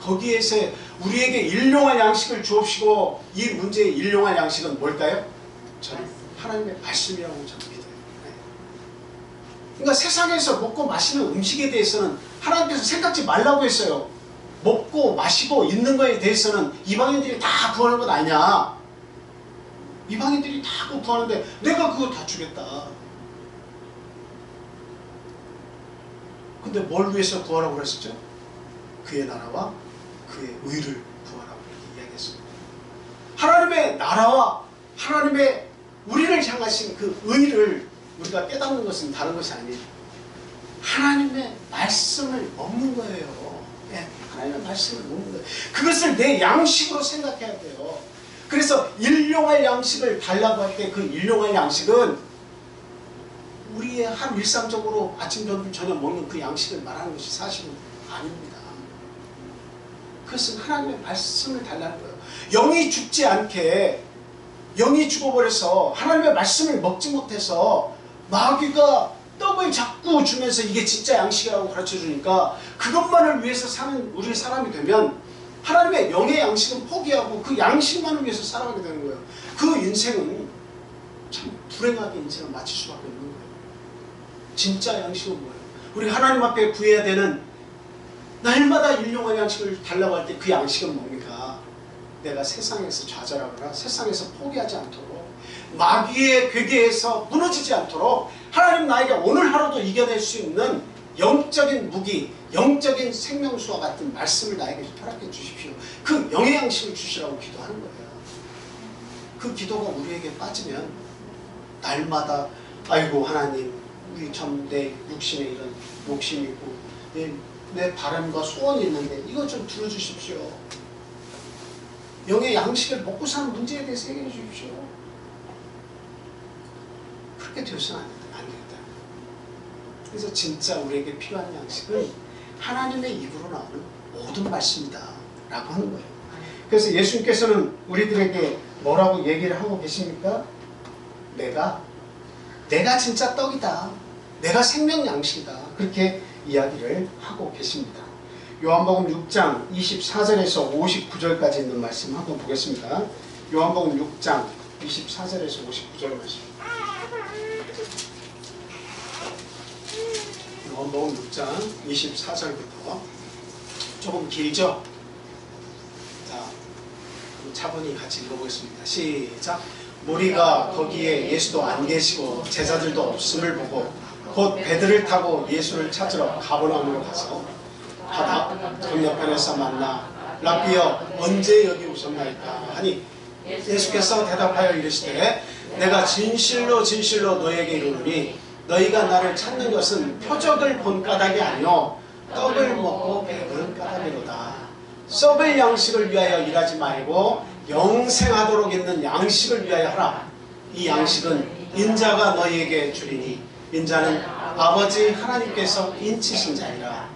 거기에서 우리에게 일용할 양식을 주옵시고 이 문제의 일용할 양식은 뭘까요? 저는 하나님의 말씀이라고 저는 믿어요. 그러니까 세상에서 먹고 마시는 음식에 대해서는 하나님께서 생각지 말라고 했어요. 먹고 마시고 있는 거에 대해서는 이방인들이 다 구하는 것 아니냐. 이방인들이 다 그거 구하는데 내가 그거 다 주겠다. 근데 뭘 위해서 구하라고 그랬었죠? 그의 나라와 그의 의를 구하라고 이렇게 이야기했습니다. 하나님의 나라와 하나님의 우리를 향하신 그 의를 우리가 깨닫는 것은 다른 것이 아니에요. 하나님의 말씀을 먹는 거예요. 네, 하나님의 말씀을 먹는 거예요. 그것을 내 양식으로 생각해야 돼요. 그래서 일용할 양식을 달라고 할 때 그 일용할 양식은 우리의 하루 일상적으로 아침, 점심, 저녁 먹는 그 양식을 말하는 것이 사실은 아닙니다. 그것은 하나님의 말씀을 달라는 거예요. 영이 죽지 않게, 영이 죽어버려서 하나님의 말씀을 먹지 못해서 마귀가 떡을 자꾸 주면서 이게 진짜 양식이라고 가르쳐주니까 그것만을 위해서 사는 우리 사람이 되면 하나님의 영의 양식은 포기하고 그 양식만을 위해서 살아가게 되는 거예요. 그 인생은 참 불행하게 인생을 마칠 수밖에 없는 거예요. 진짜 양식은 뭐예요? 우리 하나님 앞에 구해야 되는 날마다 일용할 양식을 달라고 할 때 그 양식은 뭡니까? 내가 세상에서 좌절하거나 세상에서 포기하지 않도록 마귀의 괴계에서 무너지지 않도록 하나님 나에게 오늘 하루도 이겨낼 수 있는 영적인 무기, 영적인 생명수와 같은 말씀을 나에게 허락해 주십시오. 그 영의 양식을 주시라고 기도하는 거예요. 그 기도가 우리에게 빠지면 날마다 아이고 하나님 우리 참 내 육신에 이런 욕심이 있고 내 바람과 소원이 있는데 이것 좀 들어주십시오. 영의 양식을 먹고 사는 문제에 대해서 해결해 주십시오. 그렇게 되어서는 안 되겠다. 그래서 진짜 우리에게 필요한 양식은 하나님의 입으로 나오는 모든 말씀이다 라고 하는 거예요. 그래서 예수님께서는 우리들에게 뭐라고 얘기를 하고 계십니까? 내가 진짜 떡이다. 내가 생명 양식이다. 그렇게 이야기를 하고 계십니다. 요한복음 6장 24절에서 59절까지 있는 말씀 한번 보겠습니다. 요한복음 6장 24절에서 59절 말씀. 요한복음 6장 24절부터 조금 길죠? 자, 차분히 같이 읽어보겠습니다. 시작. 무리가 거기에 예수도 안 계시고 제자들도 없음을 보고 곧 배들을 타고 예수를 찾으러 가버나움으로 가서 바다 건너편에서 만나 랍비여 언제 여기 오셨나이까 하니 예수께서 대답하여 이르시되 내가 진실로 진실로 너에게 이르노니 너희가 나를 찾는 것은 표적을 본 까닭이 아니요 떡을 먹고 배부른 까닭이로다. 썩을 양식을 위하여 일하지 말고 영생하도록 있는 양식을 위하여 하라. 이 양식은 인자가 너희에게 주리니 인자는 아버지 하나님께서 인치신 자니라.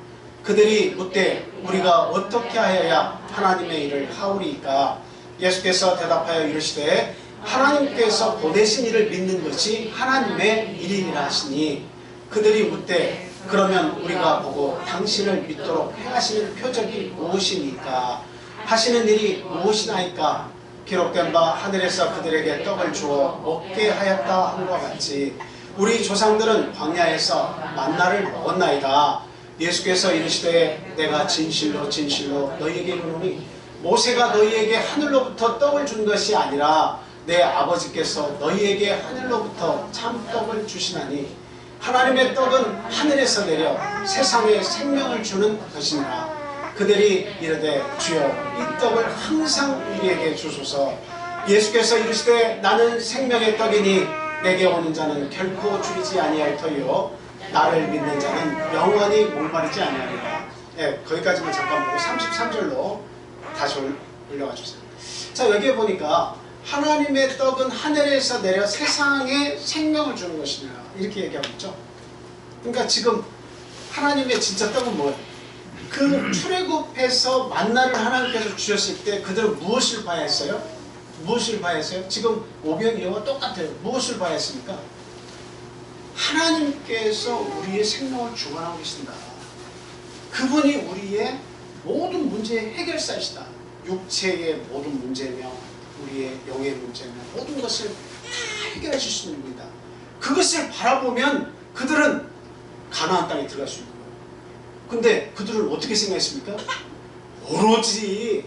그들이 묻되 우리가 어떻게 하여야 하나님의 일을 하오리이까? 예수께서 대답하여 이르시되 하나님께서 보내신 이를 믿는 것이 하나님의 일이라 하시니 그들이 묻되 그러면 우리가 보고 당신을 믿도록 행하시는 표적이 무엇이니까 하시는 일이 무엇이나이까 기록된 바 하늘에서 그들에게 떡을 주어 먹게 하였다 함과 같이 우리 조상들은 광야에서 만나를 먹었나이다. 예수께서 이르시되 내가 진실로 진실로 너희에게 이르노니 모세가 너희에게 하늘로부터 떡을 준 것이 아니라 내 아버지께서 너희에게 하늘로부터 참떡을 주시나니 하나님의 떡은 하늘에서 내려 세상에 생명을 주는 것이니라. 그들이 이르되 주여 이 떡을 항상 우리에게 주소서. 예수께서 이르시되 나는 생명의 떡이니 내게 오는 자는 결코 줄이지 아니할 터이요 나를 믿는 자는 영원히 목마르지 아니하리라. 거기까지만 잠깐 보고 33절로 다시 올려가 주세요. 자, 여기에 보니까 하나님의 떡은 하늘에서 내려 세상에 생명을 주는 것이냐 이렇게 얘기하고 있죠. 그러니까 지금 하나님의 진짜 떡은 뭐예요? 그 출애굽해서 만나를 하나님께서 주셨을 때 그들은 무엇을 봐야 했어요? 무엇을 봐야 했어요? 지금 오병이어와 똑같아요. 무엇을 봐야 했습니까? 하나님께서 우리의 생명을 주관하고 계신다. 그분이 우리의 모든 문제의 해결사이시다. 육체의 모든 문제며 우리의 영의 문제며 모든 것을 다 해결해 줄 수 있는 분이다. 그것을 바라보면 그들은 가나안 땅에 들어갈 수 있는 거예요. 근데 그들은 어떻게 생각했습니까? 오로지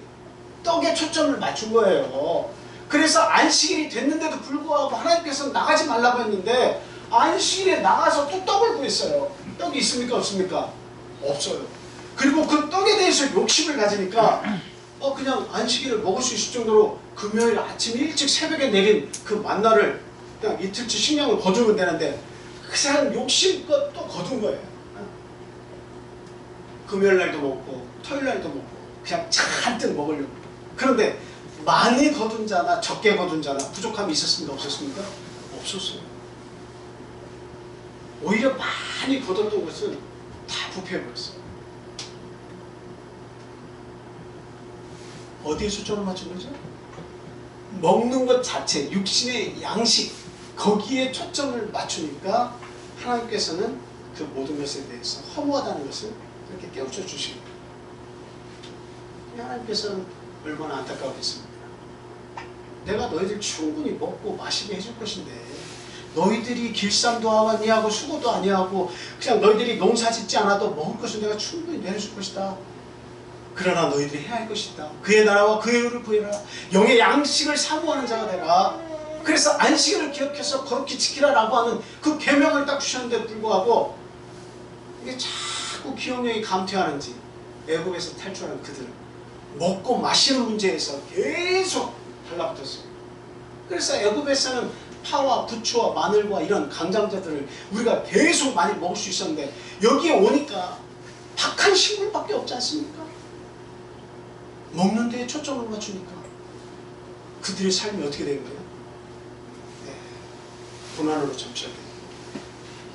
떡에 초점을 맞춘 거예요. 그래서 안식일이 됐는데도 불구하고 하나님께서 나가지 말라고 했는데 안식일에 나가서 또 떡을 구했어요. 떡이 있습니까? 없습니까? 없어요. 그리고 그 떡에 대해서 욕심을 가지니까 그냥 안식일을 먹을 수 있을 정도로 금요일 아침 일찍 새벽에 내린 그 만나를 그냥 이틀치 식량을 거두면 되는데 그냥 욕심껏 또 거둔 거예요. 금요일 날도 먹고 토요일 날도 먹고 그냥 잔뜩 먹으려고. 그런데 많이 거둔 자나 적게 거둔 자나 부족함이 있었습니까? 없었습니까? 없었어요. 오히려 많이 거뒀던 것은 다 부패해버렸어요. 어디에 초점을 맞춘 거죠? 먹는 것 자체, 육신의 양식, 거기에 초점을 맞추니까 하나님께서는 그 모든 것에 대해서 허무하다는 것을 이렇게 깨우쳐 주십니다. 하나님께서는 얼마나 안타까웠겠습니까? 내가 너희들 충분히 먹고 마시게 해줄 것인데 너희들이 길쌈도 아니하고 수고도 아니하고 그냥 너희들이 농사 짓지 않아도 먹을 것을 내가 충분히 내려줄 것이다. 그러나 너희들이 해야 할 것이다. 그의 나라와 그의 의를 구해라. 영의 양식을 사모하는 자가 되라. 그래서 안식일을 기억해서 거룩히 지키라라고 하는 그 계명을 딱 주셨는데 불구하고 이게 자꾸 기억력이 감퇴하는지 애굽에서 탈출하는 그들은 먹고 마시는 문제에서 계속 달라붙었어요. 그래서 애굽에서는 파와 부추와 마늘과 이런 강장자들을 우리가 계속 많이 먹을 수 있었는데 여기에 오니까 박한 식물밖에 없지 않습니까? 먹는 데에 초점을 맞추니까 그들의 삶이 어떻게 된 거예요? 고난으로 점쳐야 돼요.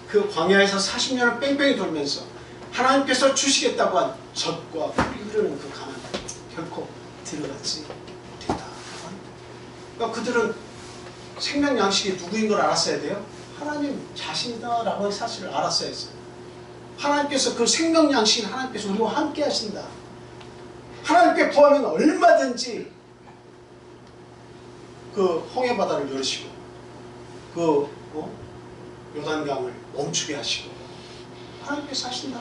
그 광야에서 40년을 뺑뺑이 돌면서 하나님께서 주시겠다고 한 젖과 꿀이 흐르는 그 가나안 결코 들어가지 못했다. 그러니까 그들은 생명 양식이 누구인 걸 알았어야 돼요. 하나님 자신이다 라고 하는 사실을 알았어야 했어요. 하나님께서 그 생명 양식인 하나님께서 우리와 함께 하신다. 하나님께 구하면 얼마든지 그 홍해바다를 열으시고 그 요단강을 멈추게 하시고 하나님께서 하신다.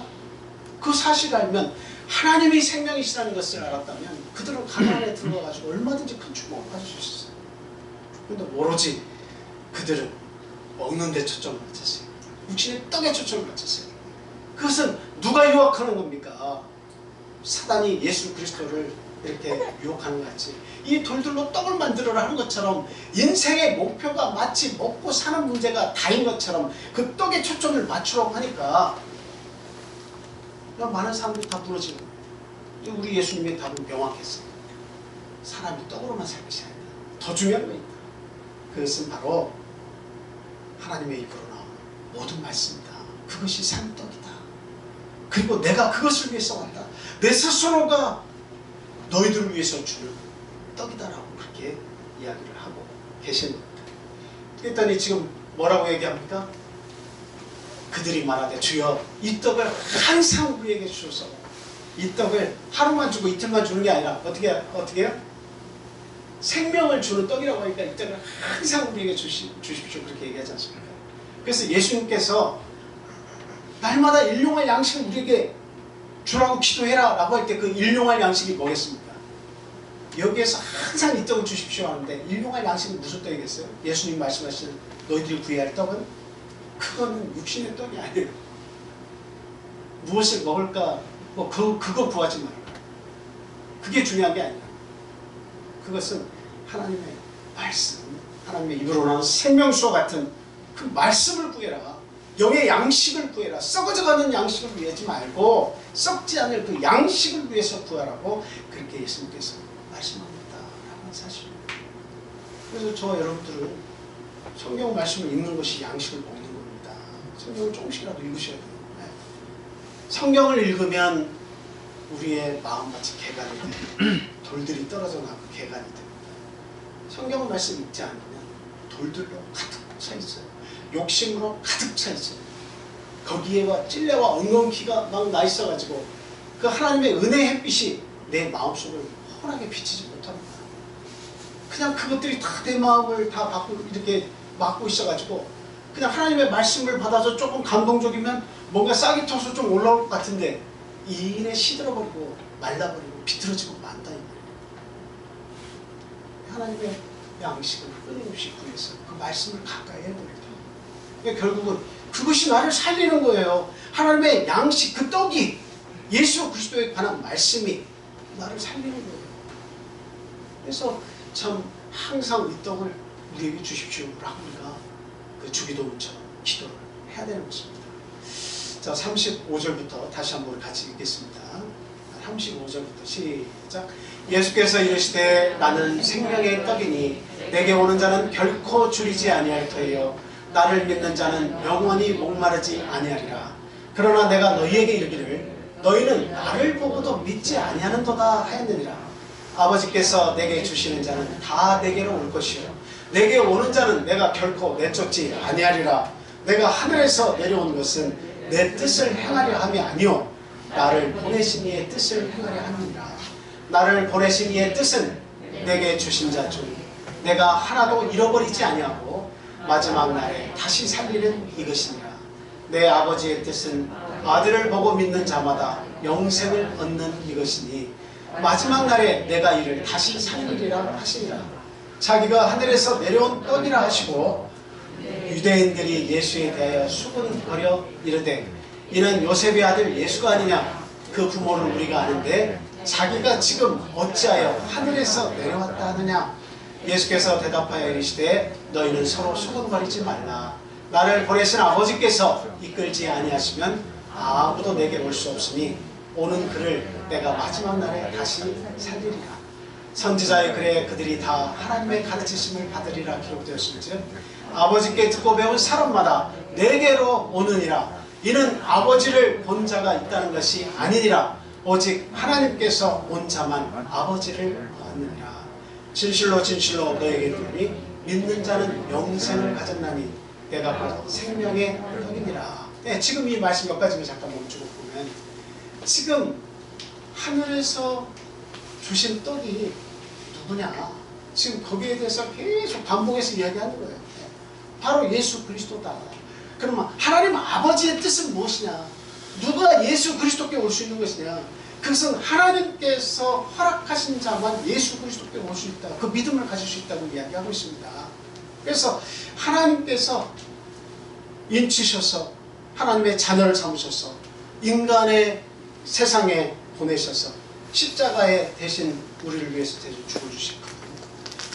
그 사실을 알면 하나님이 생명이시라는 것을 알았다면 그들은 가나안에 들어가가지고 얼마든지 큰 축복을 받을 수 있었어요. 그런데 오로지 그들은 먹는 데 초점을 맞췄어요. 육신의 떡에 초점을 맞췄어요. 그것은 누가 유혹하는 겁니까? 사단이 예수 그리스도를 이렇게 유혹하는 것 같이 이 돌들로 떡을 만들어라 하는 것처럼 인생의 목표가 마치 먹고 사는 문제가 다인 것처럼 그 떡에 초점을 맞추라고 하니까 많은 사람들이 다 부러지는 거예요. 우리 예수님의 답은 명확했어요. 사람이 떡으로만 살 것이 아니다. 더 중요한 거 있다. 그것은 바로 하나님의 입으로 나오는 모든 말씀이다. 그것이 산떡이다. 그리고 내가 그것을 위해서 왔다. 내 스스로가 너희들을 위해서 주는 떡이다라고 그렇게 이야기를 하고 계신 겁니다. 그랬더니 지금 뭐라고 얘기합니까? 그들이 말하되 주여 이 떡을 항상 우리에게 주소서. 이 떡을 하루만 주고 이틀만 주는 게 아니라 어떻게 해요? 생명을 주는 떡이라고 하니까 이 떡을 항상 우리에게 주십시오. 그렇게 얘기하지 않습니까? 그래서 예수님께서 날마다 일용할 양식을 우리에게 주라고 기도해라 라고 할 때 그 일용할 양식이 뭐겠습니까? 여기에서 항상 이 떡을 주십시오 하는데 일용할 양식은 무슨 떡이겠어요? 예수님 말씀하신 너희들이 구해야 할 떡은 그거는 육신의 떡이 아니에요. 무엇을 먹을까 그거 구하지 말아라. 그게 중요한 게 아니라 그것은 하나님의 말씀, 하나님의 입으로 나오는 생명수와 같은 그 말씀을 구해라. 영의 양식을 구해라. 썩어져가는 양식을 위하지 말고 썩지 않을 그 양식을 위해서 구하라고 그렇게 예수님께서 말씀합니다라는 사실입니다. 그래서 저와 여러분들은 성경 말씀을 읽는 것이 양식을 먹는 겁니다. 성경을 조금씩이라도 읽으셔야 돼요. 성경을 읽으면 우리의 마음같이 개간이 돼요. 돌들이 떨어져 나고 개간이 됩니다. 성경 말씀 읽지 않으면 돌들로 가득 차 있어요. 욕심으로 가득 차 있어요. 거기에와 찔레와 엉겅퀴가 막 나 있어가지고 그 하나님의 은혜의 햇빛이 내 마음속을 환하게 비치지 못합니다. 그냥 그것들이 다 내 마음을 다 이렇게 막고 있어가지고 그냥 하나님의 말씀을 받아서 조금 감동적이면 뭔가 싹이 터서 좀 올라올 것 같은데 이 일에 시들어버리고 말라버리고 비틀어지고 만다 이 말이에요. 하나님의 양식을 끊임없이 구해서 그 말씀을 가까이 해버립니다. 그러니까 결국은 그것이 나를 살리는 거예요. 하나님의 양식, 그 떡이 예수 그리스도에 관한 말씀이 나를 살리는 거예요. 그래서 참 항상 이 떡을 우리에게 주십시오라고 우리가 그 주기도문처럼 기도를 해야 되는 것입니다. 자, 35절부터 다시 한번 같이 읽겠습니다. 35절부터 시작. 예수께서 이르시되 나는 생명의 떡이니 내게 오는 자는 결코 줄이지 아니할 터이요 나를 믿는 자는 영원히 목마르지 아니하리라. 그러나 내가 너희에게 이르기를 너희는 나를 보고도 믿지 아니하는도다 하였느니라. 아버지께서 내게 주시는 자는 다 내게로 올 것이요 내게 오는 자는 내가 결코 내쫓지 아니하리라. 내가 하늘에서 내려온 것은 내 뜻을 행하려 함이 아니요 나를 보내신 이의 뜻을 행하려 함이니라. 나를 보내신 이의 뜻은 내게 주신 자 중 내가 하나도 잃어버리지 아니하고 마지막 날에 다시 살리는 이것이니라. 내 아버지의 뜻은 아들을 보고 믿는 자마다 영생을 얻는 이것이니 마지막 날에 내가 이를 다시 살리리라 하시니라. 자기가 하늘에서 내려온 떡이라 하시고 유대인들이 예수에 대하여 수군거려 이르되 이는 요셉의 아들 예수가 아니냐. 그 부모를 우리가 아는데 자기가 지금 어찌하여 하늘에서 내려왔다 하느냐. 예수께서 대답하여 이르시되 너희는 서로 수군거리지 말라. 나를 보내신 아버지께서 이끌지 아니하시면 아무도 내게 올 수 없으니 오는 그를 내가 마지막 날에 다시 살리리라. 선지자의 글에 그들이 다 하나님의 가르치심을 받으리라 기록되었을즉 아버지께 듣고 배운 사람마다 내게로 오느니라. 이는 아버지를 본 자가 있다는 것이 아니니라. 오직 하나님께서 온 자만 아버지를 보았느니라. 진실로 진실로 너에게 이르노니 믿는 자는 영생을 가졌나니 내가 바로 생명의 떡이니라. 네, 지금 이 말씀 몇 가지만 잠깐 멈추고 보면 지금 하늘에서 주신 떡이 누구냐? 지금 거기에 대해서 계속 반복해서 이야기하는 거예요. 바로 예수 그리스도다. 그러면 하나님 아버지의 뜻은 무엇이냐? 누가 예수 그리스도께 올 수 있는 것이냐? 그것은 하나님께서 허락하신 자만 예수 그리스도께 올 수 있다. 그 믿음을 가질 수 있다고 이야기하고 있습니다. 그래서 하나님께서 인치셔서 하나님의 자녀를 삼으셔서 인간의 세상에 보내셔서 십자가에 대신 우리를 위해서 대신 죽어주신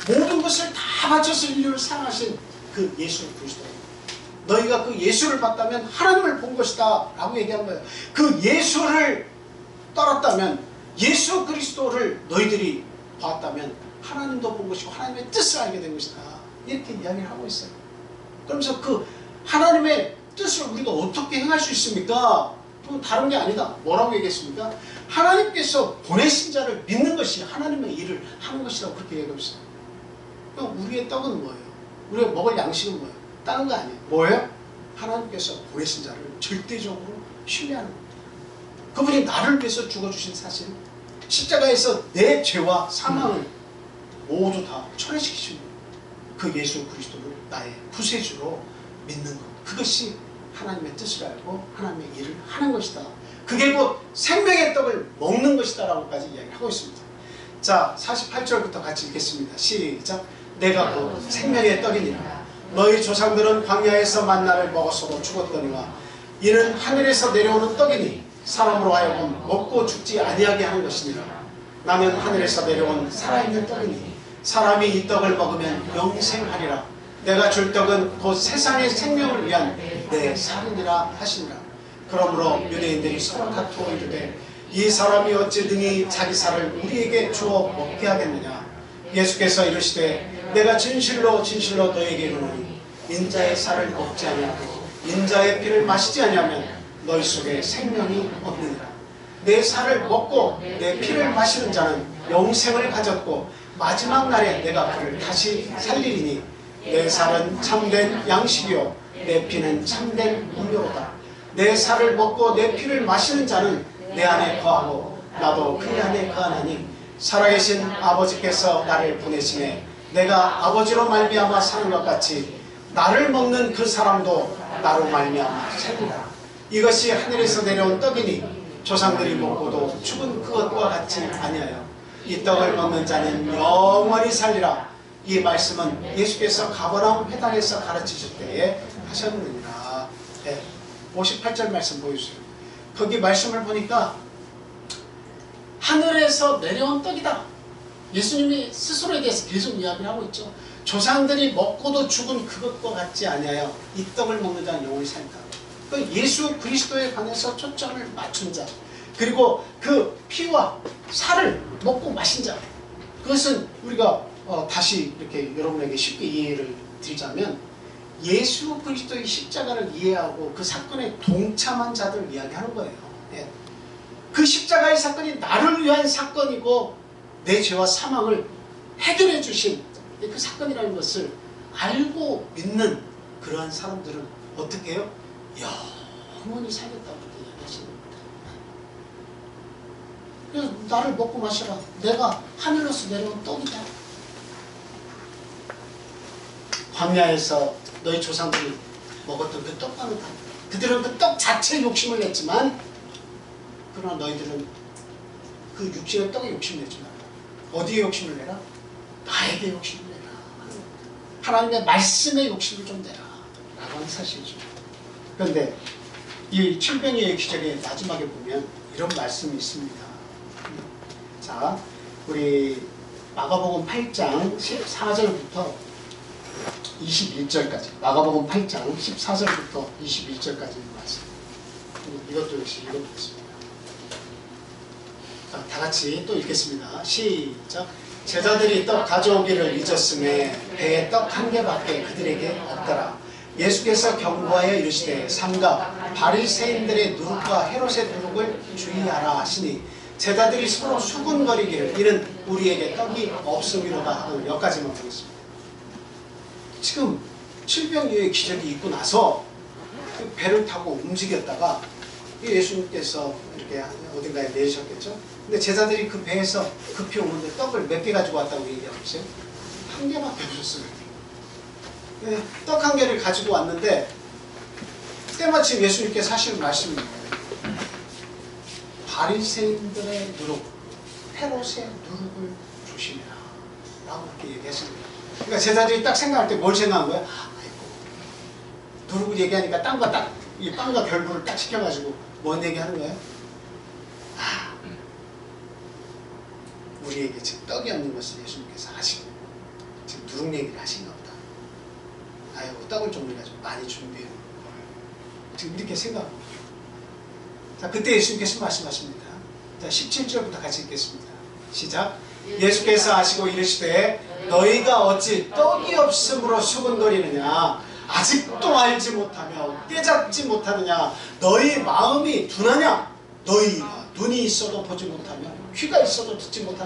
모든 것을 다 바쳐서 인류를 사랑하신 그 예수 그리스도. 너희가 그 예수를 봤다면 하나님을 본 것이다 라고 얘기한 거예요. 그 예수를 따랐다면 예수 그리스도를 너희들이 봤다면 하나님도 본 것이고 하나님의 뜻을 알게 된 것이다. 이렇게 이야기를 하고 있어요. 그러면서 그 하나님의 뜻을 우리가 어떻게 행할 수 있습니까? 또 다른 게 아니다. 뭐라고 얘기했습니까? 하나님께서 보내신 자를 믿는 것이 하나님의 일을 하는 것이라고 그렇게 얘기하고 있어요. 그럼 우리의 떡은 뭐예요? 우리가 먹을 양식은 뭐예요? 다른 거 아니에요. 뭐예요? 하나님께서 보내신 자를 절대적으로 신뢰하는 겁니다. 그분이 나를 위해서 죽어주신 사실, 십자가에서 내 죄와 사망을 모두 다 철회시키신 거예요. 그 예수 그리스도를 나의 구세주로 믿는 것, 그것이 하나님의 뜻을 알고 하나님의 일을 하는 것이다. 그게 곧 생명의 떡을 먹는 것이다 라고까지 이야기하고 있습니다. 자, 48절부터 같이 읽겠습니다. 시작. 내가 곧 생명의 떡이니라. 너희 조상들은 광야에서 만나를 먹었어도 죽었더니와 이는 하늘에서 내려오는 떡이니 사람으로 하여금 먹고 죽지 아니하게 하는 것이니라. 나는 하늘에서 내려온 살아있는 떡이니 사람이 이 떡을 먹으면 영생하리라. 내가 줄 떡은 곧 세상의 생명을 위한 내 살이니라 하시니라. 그러므로 유대인들이 서로 다투어 이르되 이 사람이 어찌 등이 자기 살을 우리에게 주어 먹게 하겠느냐. 예수께서 이르시되 내가 진실로 진실로 너에게 이르노니 인자의 살을 먹지 아니하고 인자의 피를 마시지 아니하면 너희 속에 생명이 없느니라. 내 살을 먹고 내 피를 마시는 자는 영생을 가졌고 마지막 날에 내가 그를 다시 살리리니 내 살은 참된 양식이요 내 피는 참된 음료로다. 내 살을 먹고 내 피를 마시는 자는 내 안에 거하고 나도 그의 안에 거하나니 살아계신 아버지께서 나를 보내시매 내가 아버지로 말미암아 사는 것 같이 나를 먹는 그 사람도 나로 말미암아 살리라. 이것이 하늘에서 내려온 떡이니 조상들이 먹고도 죽은 그것과 같이 아니하여 이 떡을 먹는 자는 영원히 살리라. 이 말씀은 예수께서 가버나움 회당에서 가르치실 때에 하셨느니라. 네, 58절 말씀 보여주세요. 거기 말씀을 보니까 하늘에서 내려온 떡이다. 예수님이 스스로에 대해서 계속 이야기를 하고 있죠. 조상들이 먹고도 죽은 그것과 같지 아니하여 이 떡을 먹는 자는 영원히 살리라. 그 예수 그리스도에 관해서 초점을 맞춘 자, 그리고 그 피와 살을 먹고 마신 자, 그것은 우리가 다시 이렇게 여러분에게 쉽게 이해를 드리자면 예수 그리스도의 십자가를 이해하고 그 사건에 동참한 자들을 이야기하는 거예요. 예. 그 십자가의 사건이 나를 위한 사건이고 내 죄와 사망을 해결해 주신 그 사건이라는 것을 알고 믿는 그러한 사람들은 어떻게 해요? 영원히 살겠다고 이야기하시는 겁니다. 그래서 나를 먹고 마셔라. 내가 하늘로서 내려온 떡이다. 광야에서 너희 조상들이 먹었던 그 떡과는 다르다. 그들은 그 떡 자체에 욕심을 냈지만 그러나 너희들은 그 육신의 떡에 욕심을 내지 마라. 어디에 욕심을 내라? 나에게 욕심을 내라. 하나님의 말씀에 욕심을 좀 내라 라고 하는 사실이죠. 그런데 이 칠병이의 기적의 마지막에 보면 이런 말씀이 있습니다. 자, 우리 마가복음 8장 14절부터 21절까지, 마가복음 8장 14절부터 21절까지 말씀. 이것도 역시 읽어보겠습니다. 자, 다 같이 또 읽겠습니다. 시작. 제자들이 떡 가져오기를 잊었음에 배에 떡 한 개밖에 그들에게 없더라. 예수께서 경고하여 이르시되 삼가 바리새인들의 누룩과 헤롯의 누룩을 주의하라 하시니 제자들이 서로 수군거리기를 이는 우리에게 떡이 없음이로다 하고 여기까지만 보겠습니다. 지금 칠병이의 기적이 있고 나서 그 배를 타고 움직였다가 예수님께서 이렇게 어딘가에 내리셨겠죠. 근데 제자들이 그 배에서 급히 오는데 떡을 몇 개 가지고 왔다고 얘기하고 있어요? 한 개밖에 없었어요. 떡 한 개를 가지고 왔는데 때마침 예수님께서 하시는 말씀이 바리새인들의 누룩, 헤롯의 누룩을 조심해라 라고 그렇게 얘기했습니다. 그러니까 제자들이 딱 생각할 때 뭘 생각한 거야? 아이고, 누룩을 얘기하니까 땅과 딱, 이 빵과 결부를 딱 시켜가지고 뭔 얘기하는 거예요? 우리에게 지금 떡이 없는 것을 예수님께서 하시고 지금 누룩 얘기를 하신 겁니다. 아이고, 떡을 좀 우리가 좀 많이 준비해 놓은 걸 지금 이렇게 생각합니다. 자, 그때 예수님께서 말씀하십니다. 자, 17절부터 같이 읽겠습니다. 시작. 예수께서 하시고 이르시되 너희가 어찌 떡이 없음으로 수군거리느냐. 아직도 알지 못하며 깨닫지 못하느냐. 너희 마음이 둔하냐. 너희가 눈이 있어도 보지 못하며 귀가 있어도 듣지 못하느냐.